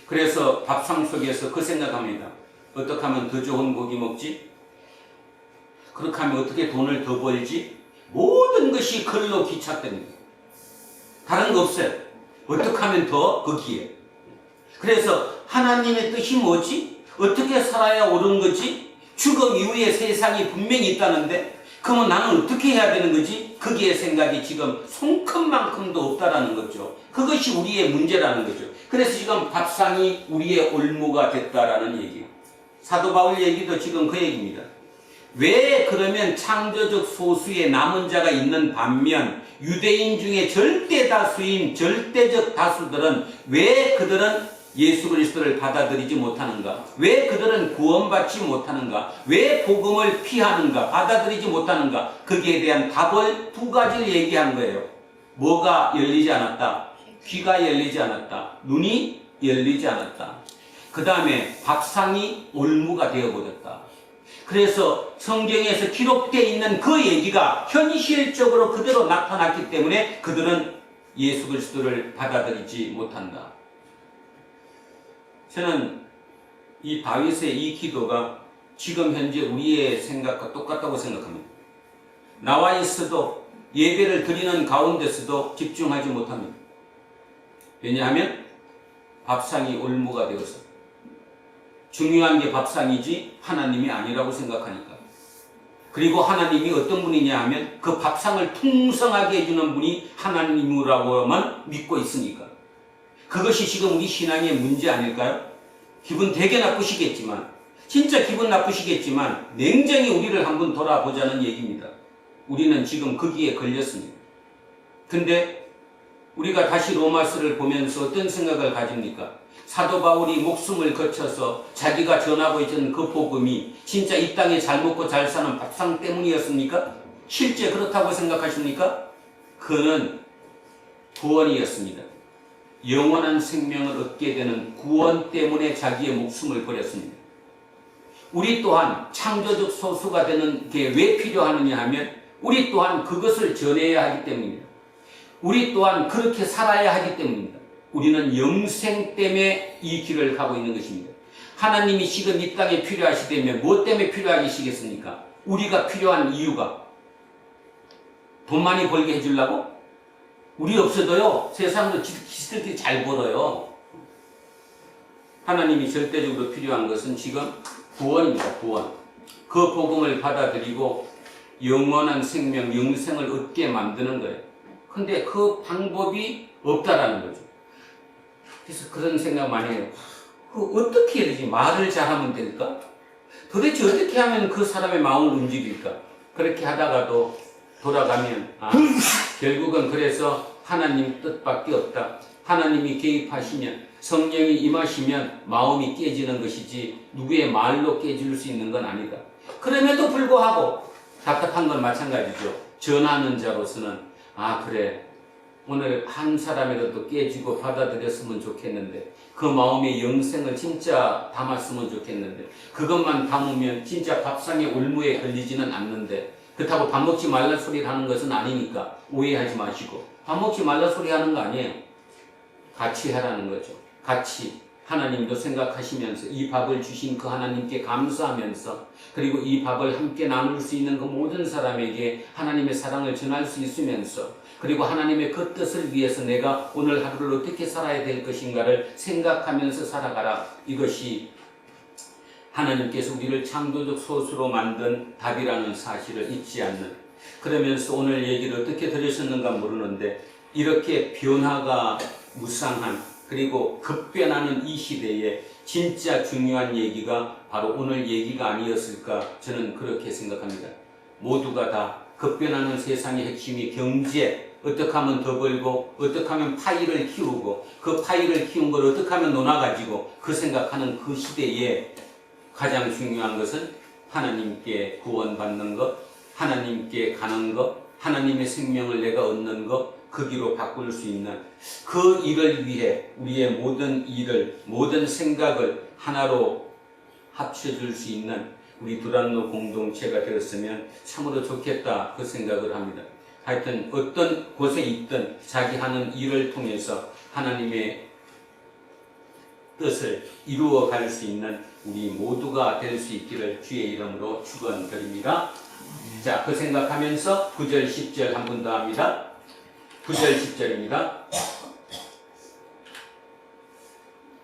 그래서 밥상 속에서 그 생각합니다. 어떻게 하면 더 좋은 고기 먹지? 그렇게 하면 어떻게 돈을 더 벌지? 모든 것이 글로 귀착됩니다. 다른 거 없어요. 어떻게 하면 더 거기에. 그래서 하나님의 뜻이 뭐지? 어떻게 살아야 옳은 거지? 죽음 이후에 세상이 분명히 있다는데 그러면 나는 어떻게 해야 되는 거지? 거기에 생각이 지금 손끝만큼도 없다라는 거죠. 그것이 우리의 문제라는 거죠. 그래서 지금 밥상이 우리의 올무가 됐다라는 얘기예요. 사도 바울 얘기도 지금 그 얘기입니다. 왜 그러면 창조적 소수의 남은 자가 있는 반면 유대인 중에 절대 다수인 절대적 다수들은 왜 그들은 예수 그리스도를 받아들이지 못하는가? 왜 그들은 구원받지 못하는가? 왜 복음을 피하는가? 받아들이지 못하는가? 거기에 대한 답을 두 가지를 얘기한 거예요. 뭐가 열리지 않았다? 귀가 열리지 않았다. 눈이 열리지 않았다. 그 다음에 밥상이 올무가 되어버렸다. 그래서 성경에서 기록되어 있는 그 얘기가 현실적으로 그대로 나타났기 때문에 그들은 예수 그리스도를 받아들이지 못한다. 저는 이 다윗의 이 기도가 지금 현재 우리의 생각과 똑같다고 생각합니다. 나와 있어도 예배를 드리는 가운데서도 집중하지 못합니다. 왜냐하면 밥상이 올무가 되어서 중요한 게 밥상이지 하나님이 아니라고 생각하니까. 그리고 하나님이 어떤 분이냐 하면 그 밥상을 풍성하게 해주는 분이 하나님이라고만 믿고 있으니까. 그것이 지금 우리 신앙의 문제 아닐까요? 기분 되게 나쁘시겠지만, 진짜 기분 나쁘시겠지만 냉정히 우리를 한번 돌아보자는 얘기입니다. 우리는 지금 거기에 걸렸습니다. 근데 우리가 다시 로마서를 보면서 어떤 생각을 가집니까? 사도 바울이 목숨을 거쳐서 자기가 전하고 있던 그 복음이 진짜 이 땅에 잘 먹고 잘 사는 밥상 때문이었습니까? 실제 그렇다고 생각하십니까? 그는 구원이었습니다. 영원한 생명을 얻게 되는 구원 때문에 자기의 목숨을 버렸습니다. 우리 또한 창조적 소수가 되는 게 왜 필요하느냐 하면 우리 또한 그것을 전해야 하기 때문입니다. 우리 또한 그렇게 살아야 하기 때문입니다. 우리는 영생 때문에 이 길을 가고 있는 것입니다. 하나님이 지금 이 땅에 필요하시다면 무엇 때문에 필요하시겠습니까? 우리가 필요한 이유가 돈 많이 벌게 해주려고? 우리 없어도요 세상도 지들끼리 잘 벌어요. 하나님이 절대적으로 필요한 것은 지금 구원입니다. 구원. 그 복음을 받아들이고 영원한 생명, 영생을 얻게 만드는 거예요. 근데 그 방법이 없다라는 거죠. 그래서 그런 생각 많이 해요. 어떻게 해야 되지? 말을 잘하면 될까? 도대체 어떻게 하면 그 사람의 마음을 움직일까? 그렇게 하다가도 돌아가면 결국은 그래서 하나님 뜻밖에 없다. 하나님이 개입하시면 성령이 임하시면 마음이 깨지는 것이지 누구의 말로 깨질 수 있는 건 아니다. 그럼에도 불구하고 답답한 건 마찬가지죠. 전하는 자로서는 그래 오늘 한 사람이라도 깨지고 받아들였으면 좋겠는데 그 마음의 영생을 진짜 담았으면 좋겠는데 그것만 담으면 진짜 밥상의 올무에 걸리지는 않는데 그렇다고 밥 먹지 말라 소리를 하는 것은 아니니까 오해하지 마시고 밥 먹지 말라 소리 하는 거 아니에요. 같이 하라는 거죠. 같이 하나님도 생각하시면서 이 밥을 주신 그 하나님께 감사하면서 그리고 이 밥을 함께 나눌 수 있는 그 모든 사람에게 하나님의 사랑을 전할 수 있으면서 그리고 하나님의 그 뜻을 위해서 내가 오늘 하루를 어떻게 살아야 될 것인가를 생각하면서 살아가라. 이것이 하나님께서 우리를 창조적 소수로 만든 답이라는 사실을 잊지 않는, 그러면서 오늘 얘기를 어떻게 들으셨는가 모르는데 이렇게 변화가 무쌍한 그리고 급변하는 이 시대에 진짜 중요한 얘기가 바로 오늘 얘기가 아니었을까 저는 그렇게 생각합니다. 모두가 다 급변하는 세상의 핵심이 경제, 어떻게 하면 더 벌고 어떻게 하면 파이를 키우고 그 파이를 키운 걸 어떻게 하면 논아가지고 그 생각하는 그 시대에 가장 중요한 것은 하나님께 구원받는 것, 하나님께 가는 것, 하나님의 생명을 내가 얻는 것, 그 길로 바꿀 수 있는 그 일을 위해 우리의 모든 일을, 모든 생각을 하나로 합쳐줄 수 있는 우리 두란노 공동체가 되었으면 참으로 좋겠다 그 생각을 합니다. 하여튼 어떤 곳에 있든 자기 하는 일을 통해서 하나님의 뜻을 이루어 갈 수 있는 우리 모두가 될 수 있기를 주의 이름으로 축원드립니다. 자, 그 생각하면서 9절 10절 한 번 더 합니다. 9절 10절입니다.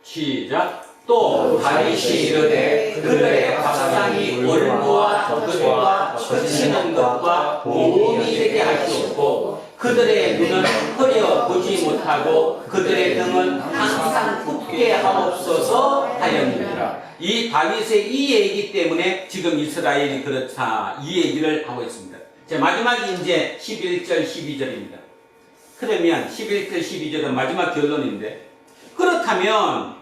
시작. 또 다윗이 이르되 그들의 밥상이 올무와 덕과 거치는 것과 모험이 되게 하시옵고 그들의 눈은 흐려 보지 못하고 그들의 등은 항상 굽게 하옵소서 하였느니라. 이 다윗의 이 얘기 때문에 지금 이스라엘이 그렇다 이 얘기를 하고 있습니다. 자, 마지막이 이제 11절 12절입니다. 그러면 11절 12절은 마지막 결론인데, 그렇다면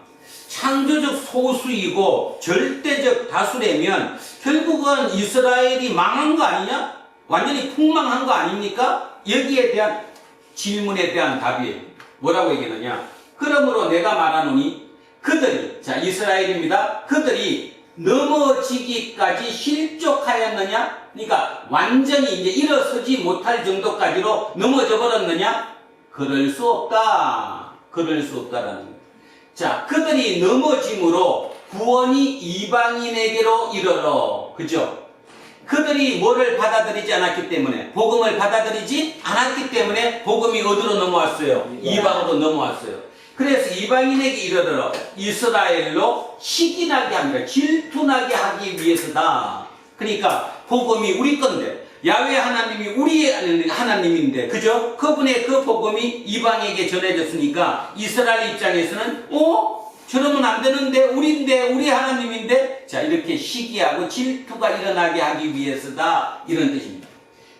창조적 소수이고 절대적 다수라면 결국은 이스라엘이 망한 거 아니냐? 완전히 폭망한 거 아닙니까? 여기에 대한 질문에 대한 답이에요. 뭐라고 얘기하느냐? 그러므로 내가 말하노니 그들이, 자 이스라엘입니다. 그들이 넘어지기까지 실족하였느냐? 그러니까 완전히 이제 일어서지 못할 정도까지로 넘어져 버렸느냐? 그럴 수 없다. 그럴 수 없다라는 거예요. 자, 그들이 넘어짐으로 구원이 이방인에게로 이르러, 그죠? 그들이 뭐를 받아들이지 않았기 때문에, 복음을 받아들이지 않았기 때문에 복음이 어디로 넘어왔어요? 이방으로 넘어왔어요. 그래서 이방인에게 이르러 이스라엘로 시기나게 합니다. 질투나게 하기 위해서다. 그러니까 복음이 우리 건데 야훼 하나님이 우리의 하나님인데, 그죠? 그분의 그 복음이 이방에게 전해졌으니까 이스라엘 입장에서는 저러면 안 되는데 우리 하나님인데, 자 이렇게 시기하고 질투가 일어나게 하기 위해서다 이런 뜻입니다.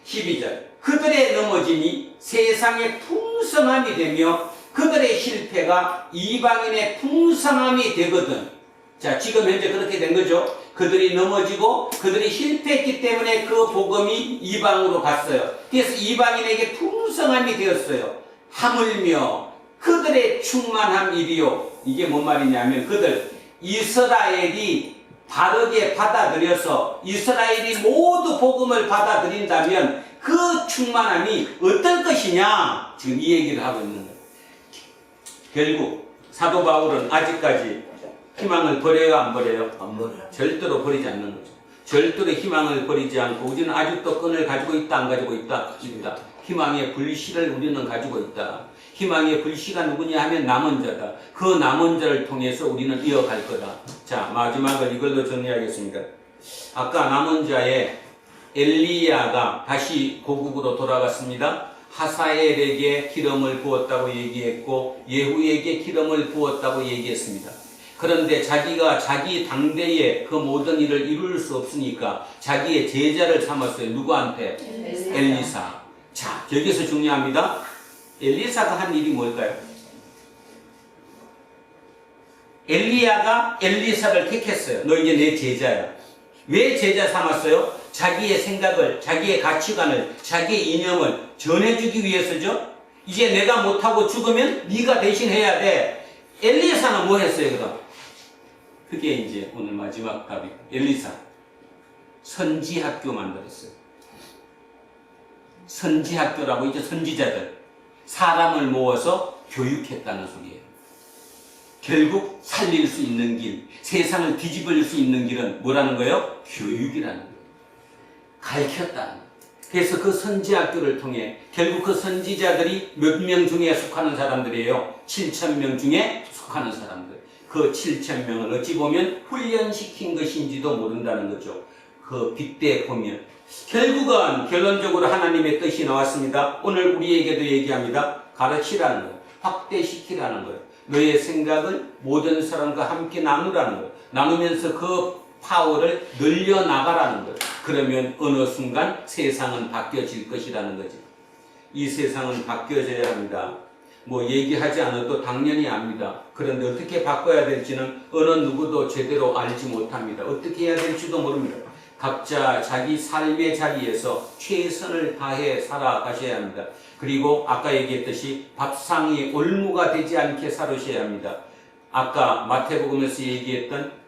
12절 그들의 넘어짐이 세상의 풍성함이 되며 그들의 실패가 이방인의 풍성함이 되거든. 자, 지금 현재 그렇게 된 거죠. 그들이 넘어지고 그들이 실패했기 때문에 그 복음이 이방으로 갔어요. 그래서 이방인에게 풍성함이 되었어요. 하물며 그들의 충만함이리요. 이게 뭔 말이냐면 그들 이스라엘이 바르게 받아들여서 이스라엘이 모두 복음을 받아들인다면 그 충만함이 어떨 것이냐, 지금 이 얘기를 하고 있는 거예요. 결국 사도 바울은 아직까지 희망을 버려요, 안 버려요? 안 버려요. 절대로 버리지 않는 거죠. 절대로 희망을 버리지 않고 우리는 아직도 끈을 가지고 있다, 안 가지고 있다? 있다. 희망의 불씨를 우리는 가지고 있다. 희망의 불씨가 누구냐 하면 남은 자다. 그 남은 자를 통해서 우리는 이어갈 거다. 자, 마지막을 이걸로 정리하겠습니다. 아까 남은 자의 엘리야가 다시 고국으로 돌아갔습니다. 하사엘에게 기름을 부었다고 얘기했고 예후에게 기름을 부었다고 얘기했습니다. 그런데 자기가 자기 당대에 그 모든 일을 이룰 수 없으니까 자기의 제자를 삼았어요. 누구한테? 엘리사. 자, 여기서 중요합니다. 엘리사가 한 일이 뭘까요? 엘리야가 엘리사를 택했어요. 너 이제 내 제자야. 왜 제자 삼았어요? 자기의 생각을, 자기의 가치관을, 자기의 이념을 전해주기 위해서죠. 이제 내가 못하고 죽으면 네가 대신 해야 돼. 엘리사는 뭐 했어요, 그럼? 그게 이제 오늘 마지막 답이 엘리사 선지학교 만들었어요. 선지학교라고 이제 선지자들 사람을 모아서 교육했다는 소리예요. 결국 살릴 수 있는 길, 세상을 뒤집을 수 있는 길은 뭐라는 거예요? 교육이라는 거예요. 가르쳤다는 거예요. 그래서 그 선지학교를 통해 결국 그 선지자들이 몇 명 중에 속하는 사람들이에요? 7,000명 중에 속하는 사람들. 그 7,000명을 어찌 보면 훈련시킨 것인지도 모른다는 거죠. 그 빗대 보면 결국은 결론적으로 하나님의 뜻이 나왔습니다. 오늘 우리에게도 얘기합니다. 가르치라는 거예요. 확대시키라는 거예요. 너의 생각을 모든 사람과 함께 나누라는 거예요. 나누면서 그 파워를 늘려나가라는 거예요. 그러면 어느 순간 세상은 바뀌어질 것이라는 거죠. 이 세상은 바뀌어져야 합니다. 뭐 얘기하지 않아도 당연히 압니다. 그런데 어떻게 바꿔야 될지는 어느 누구도 제대로 알지 못합니다. 어떻게 해야 될지도 모릅니다. 각자 자기 삶의 자리에서 최선을 다해 살아가셔야 합니다. 그리고 아까 얘기했듯이 밥상이 올무가 되지 않게 살으셔야 합니다. 아까 마태복음에서 얘기했던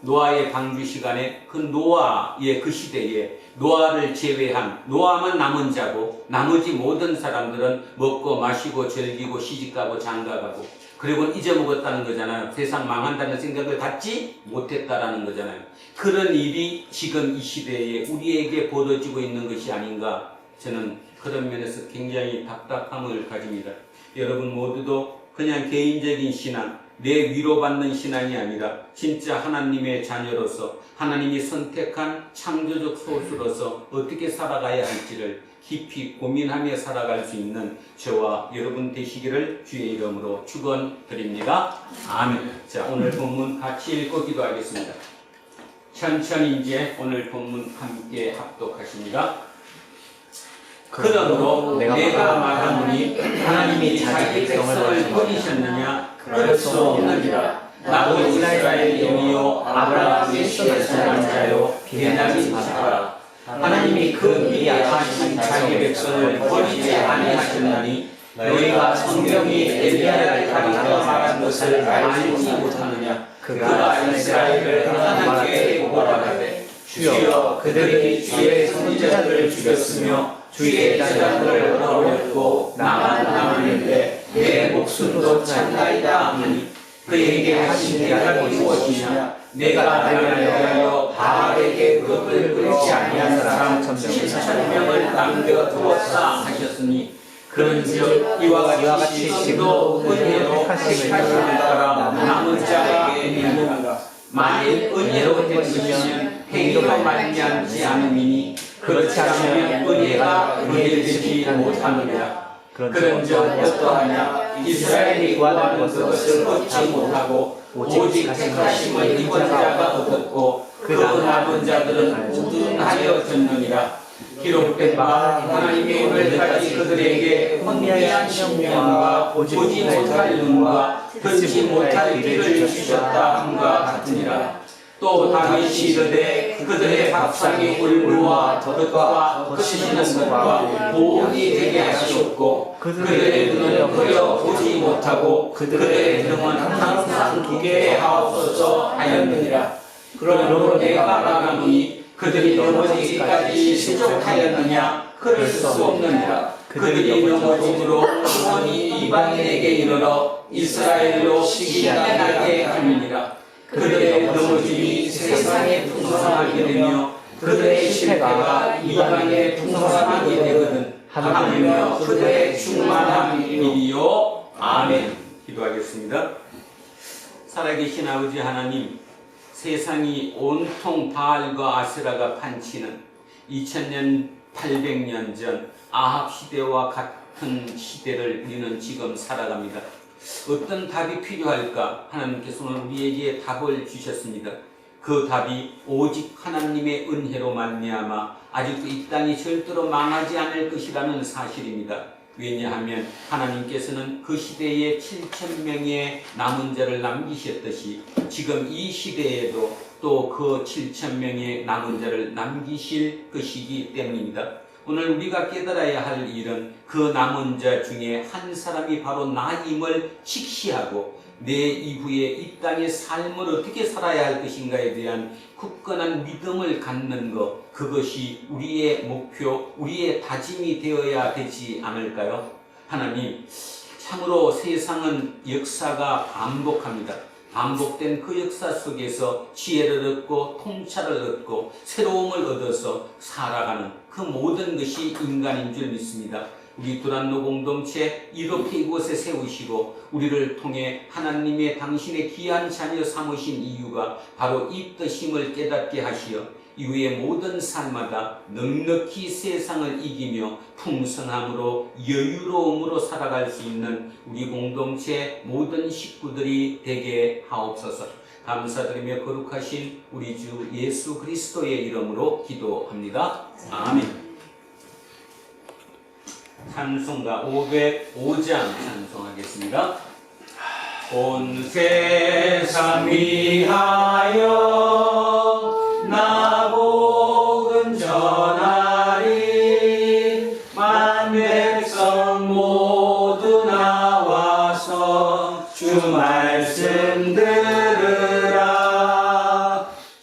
노아의 방주 시간에 그 노아의 그 시대에 노아를 제외한 노아만 남은 자고 나머지 모든 사람들은 먹고 마시고 즐기고 시집가고 장가가고 그리고 잊어먹었다는 거잖아요. 세상 망한다는 생각을 갖지 못했다라는 거잖아요. 그런 일이 지금 이 시대에 우리에게 벌어지고 있는 것이 아닌가, 저는 그런 면에서 굉장히 답답함을 가집니다. 여러분 모두도 그냥 개인적인 신앙, 내 위로받는 신앙이 아니라 진짜 하나님의 자녀로서 하나님이 선택한 창조적 소수로서 어떻게 살아가야 할지를 깊이 고민하며 살아갈 수 있는 저와 여러분 되시기를 주의 이름으로 축원드립니다. 아멘. 자, 오늘 본문 같이 읽고 기도하겠습니다. 천천히 이제 오늘 본문 함께 합독하십니다. 그러므로 내가 말하노니 하나님이 자기 백성을 버리셨느냐? 그럴 수 없느니라. 나도 이스라엘이요 아브라함의 씨에서 난 자요 베냐민 자라. 하나님이 그 미리 하신 자기 백성을 버리지 아니하셨나니 너희가 성경이 엘리야를 가리켜 말한 것을 알지 못하느냐? 그가 이스라엘을 하나님께 보고하되 주여 그들이 주의 선지자들을 죽였으며 주의 제자들을 얻어버렸고 나만 남았는데 내 목숨도 찬나이다 하니 그에게 하신 대답이 무엇이냐? 내가 달려내어 바알에게 그것을 끓이지 아니한 사람 7,000명을 남겨두었사 하셨으니 그런즉 이와 같이 지금도 은혜로 택하심을 따라 남은 자에게 있느니라. 만일 은혜로 택하시면 행위로 말미암지 않음이니 그렇지 않으면 은혜가 은혜를 되지 못하느냐. 그런즉 어떠하냐? 이스라엘이 구하는 그것을 얻지 못하고 오직 택하심을 입은 자가 얻었고 그 남은 자들은 우둔하여졌느니라. 기록된 바 하나님이 오늘까지 그들에게 혼미한 심령과 보지 못할 눈과 듣지 못할 귀를 주셨다 함과 같으니라. 또 다윗이 이르되 그들의 밥상이 울무와 덫과 거치는 것과 보온이 되게 하시옵고 그들의 눈을 흐려 보지 못하고 그들의 등은 항상 두게 하옵소서 하였느니라. 그러므로 내가 말하노니 그들이 넘어지기까지 실족하였느냐? 그럴 수 없느니라. 그들이 넘어짐으로 구원이 이방인에게 이르러 이스라엘로 시기가 나게 하느니라. 그들의 넘어짐이 세상에 풍성하게 되며 그들의 실패가 이방인의 풍성하게 되거든 하며 그들의 충만함이요. 아멘. 기도하겠습니다. 살아계신 아버지 하나님, 세상이 온통 바알과 아세라가 판치는 2000년 800년 전 아합 시대와 같은 시대를 우리는 지금 살아갑니다. 어떤 답이 필요할까? 하나님께서 오늘 우리에게 답을 주셨습니다. 그 답이 오직 하나님의 은혜로 말미암아 아직도 이 땅이 절대로 망하지 않을 것이라는 사실입니다. 왜냐하면 하나님께서는 그 시대에 7,000명의 남은 자를 남기셨듯이 지금 이 시대에도 또 그 7,000명의 남은 자를 남기실 것이기 때문입니다. 오늘 우리가 깨달아야 할 일은 그 남은 자 중에 한 사람이 바로 나임을 직시하고 내 이후에 이 땅의 삶을 어떻게 살아야 할 것인가에 대한 굳건한 믿음을 갖는 것, 그것이 우리의 목표, 우리의 다짐이 되어야 되지 않을까요? 하나님, 참으로 세상은 역사가 반복합니다. 반복된 그 역사 속에서 지혜를 얻고 통찰을 얻고 새로움을 얻어서 살아가는 그 모든 것이 인간인 줄 믿습니다. 우리 두란노 공동체 이렇게 이곳에 세우시고 우리를 통해 하나님의 당신의 귀한 자녀 삼으신 이유가 바로 이 뜻임을 깨닫게 하시어 이후의 모든 삶마다 넉넉히 세상을 이기며 풍성함으로 여유로움으로 살아갈 수 있는 우리 공동체 모든 식구들이 되게 하옵소서. 감사드리며 거룩하신 우리 주 예수 그리스도의 이름으로 기도합니다. 아멘. 찬송가 505장 찬송하겠습니다. 온 세상 위하여 나 복음 전하리. 만 백성 모두 나와서 주 말씀 들으라.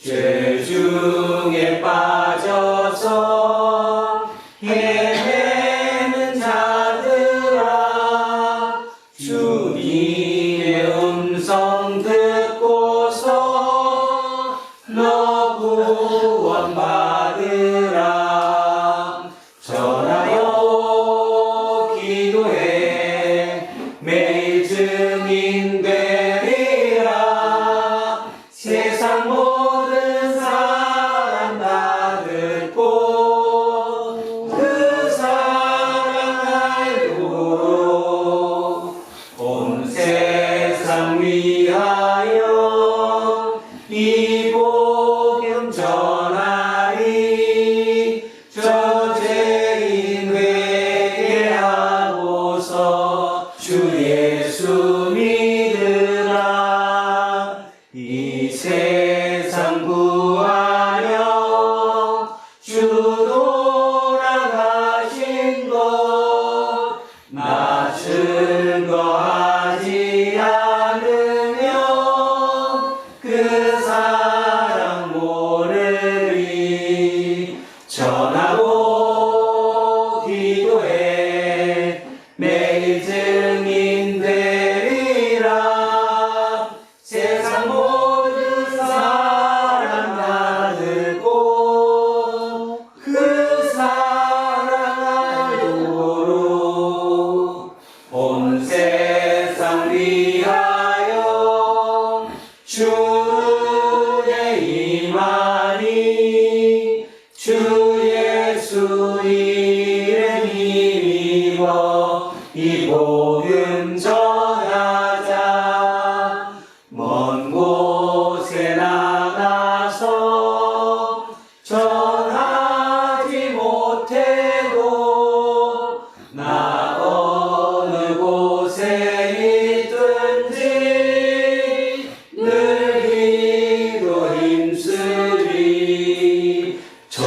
죄 중에 빠져서 헤매는 자들아, 주님의 음성 듣고서 너 구원받으라. 전하여 기도해 매일 증인 되리라. 세상 모든 사람 다 듣고 그 사랑 알고 온 세상 위하여 이 복음 전하리. 저 죄인 회개하고서 주 예수 믿으라. 이 세상 구하려 주 돌아가신 것 나 증거하지 않으면 그 사랑 모르리. 전하고 기도해 매일 증인 되리라. 세상 모든 사람 다 듣고 그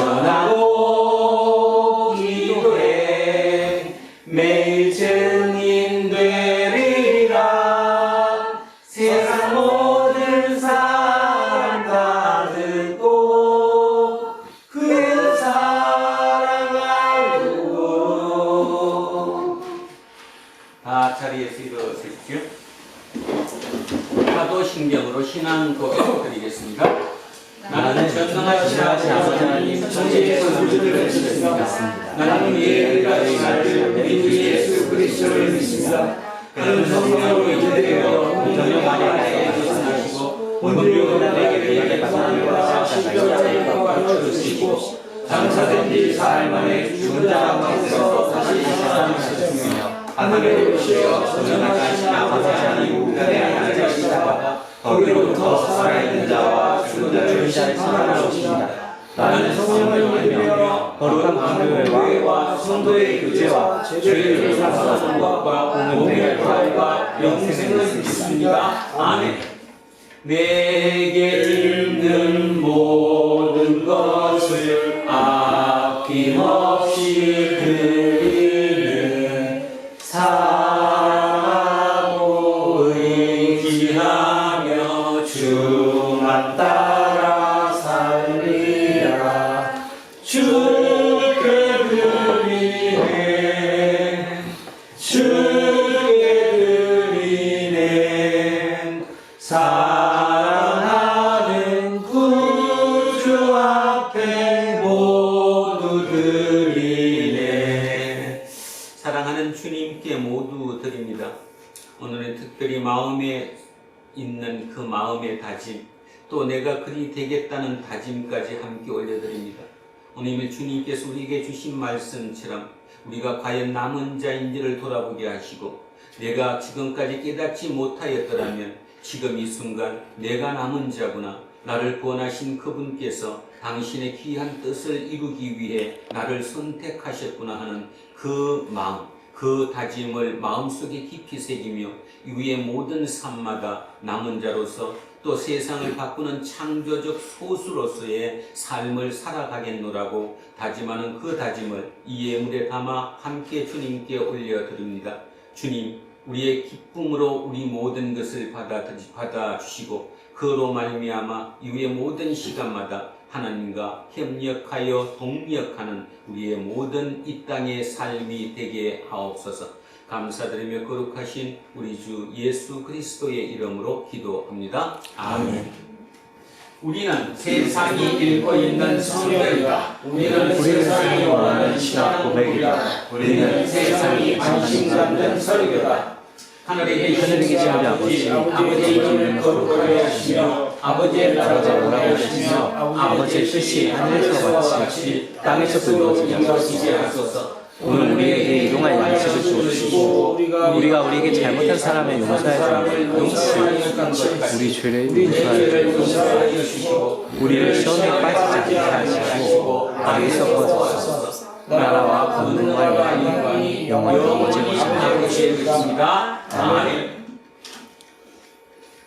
전하고 기도해 매일 증인 되리라. 세상 모든 사람 다 듣고 그 사랑 알고. 다 자리에서 일어서십시오. 사도신경으로 신앙 고백 드리겠습니다. 나는 전능하신 아버지 하나님 천지에서 우리를 믿습니다. 나는 예수의 아들 우리 주 예수 그리스도를 믿습니다. 그는 성령으로 인도되어 공전의 마리아에게 조선하시고 본디오 빌라에게 받아 십자가에 못 박혀 죽으시고 장사된 지 사흘 만에 죽은 자 가운데서 다시 살아나셨으며 하늘에 오르시어 전능하신 아버지 하나님 우편에 앉으시다가 거기로부터 살아있는 자와 죽은 자를 심판하시리라. 나는 성령을 믿으며 거룩한 교회와 성도의 교제와 죄를 사하는 것과 몸의 부활과 영생을 믿습니다. 아멘. 내게 있는 모든 것을 아낌없이 드리는 사랑하고 의지하며 주만 따라 살리라. 주께 드리네 주께 드리네 사랑하는 구주 앞에 모두 드리네. 사랑하는 주님께 모두 드립니다. 오늘은 특별히 마음에 있는 그 마음의 다짐, 또 내가 그리 되겠다는 다짐까지 함께 올려드립니다. 오늘 주님께서 우리에게 주신 말씀처럼 우리가 과연 남은 자인지를 돌아보게 하시고, 내가 지금까지 깨닫지 못하였더라면 지금 이 순간 내가 남은 자구나, 나를 구원하신 그분께서 당신의 귀한 뜻을 이루기 위해 나를 선택하셨구나 하는 그 마음, 그 다짐을 마음속에 깊이 새기며 이후의 모든 삶마다 남은 자로서 또 세상을 바꾸는 창조적 소수로서의 삶을 살아가겠노라고 다짐하는 그 다짐을 이 예물에 담아 함께 주님께 올려드립니다. 주님, 우리의 기쁨으로 우리 모든 것을 받아주시고 그로 말미암아 이후의 모든 시간마다 하나님과 협력하여 동력하는 우리의 모든 이 땅의 삶이 되게 하옵소서. 감사드리며 거룩하신 우리 주 예수 그리스도의 이름으로 기도합니다. 아멘. 우리는 세상이 읽고 있는 성경이다. 우리는 세상이 원하는 신학 고백이다. 우리는 세상이 관심 갖는 설교다. 하늘에 계신 아버지, 아버지의 이름을 거룩하게 하시며 아버지의 나라가 오라하시며 아버지의 뜻이 하늘에서 같이 땅에서도 이루어지게 하소서. 오늘 우리에게 일용할 양식을 주옵시고 우리가 우리에게 잘못한 사람의 용서해 주옵시고 우리 죄를 용서하여 주시고 우리를 시험에 빠지지 않게 하시고 악에서 벗어소서. 나라와 권능과 영광이 영원히 아버지의 아멘.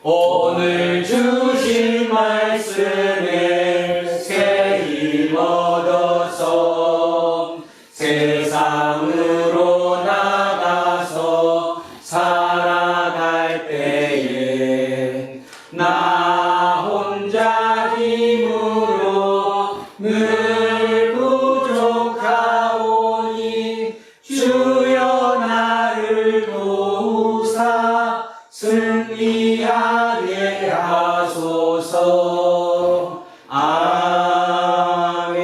오늘 주신 말씀을 새 힘 얻어서 세상으로 나가서 살아갈 때에 나 혼자 힘으로 늘 부족하오니 주여 나를 도우사 승리하게 하소서. 아멘.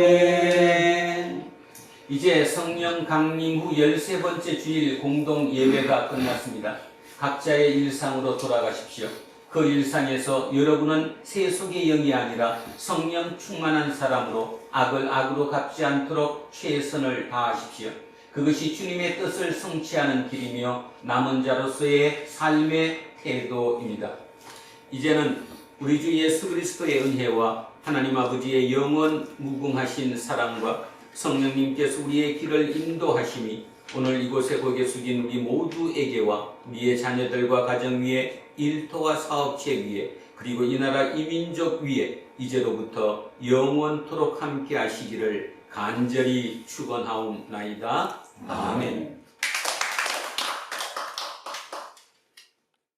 이제 성령 강림 후 13번째 주일 공동 예배가 끝났습니다. 각자의 일상으로 돌아가십시오. 그 일상에서 여러분은 세속의 영이 아니라 성령 충만한 사람으로 악을 악으로 갚지 않도록 최선을 다하십시오. 그것이 주님의 뜻을 성취하는 길이며 남은 자로서의 삶의 태도입니다. 이제는 우리 주 예수 그리스도의 은혜와 하나님 아버지의 영원 무궁하신 사랑과 성령님께서 우리의 길을 인도하심이 오늘 이곳에 고개 숙인 우리 모두에게와 우리의 자녀들과 가정 위에 일터와 사업체 위에 그리고 이 나라 이 민족 위에 이제로부터 영원토록 함께 하시기를 간절히 축원하옵나이다. 아멘.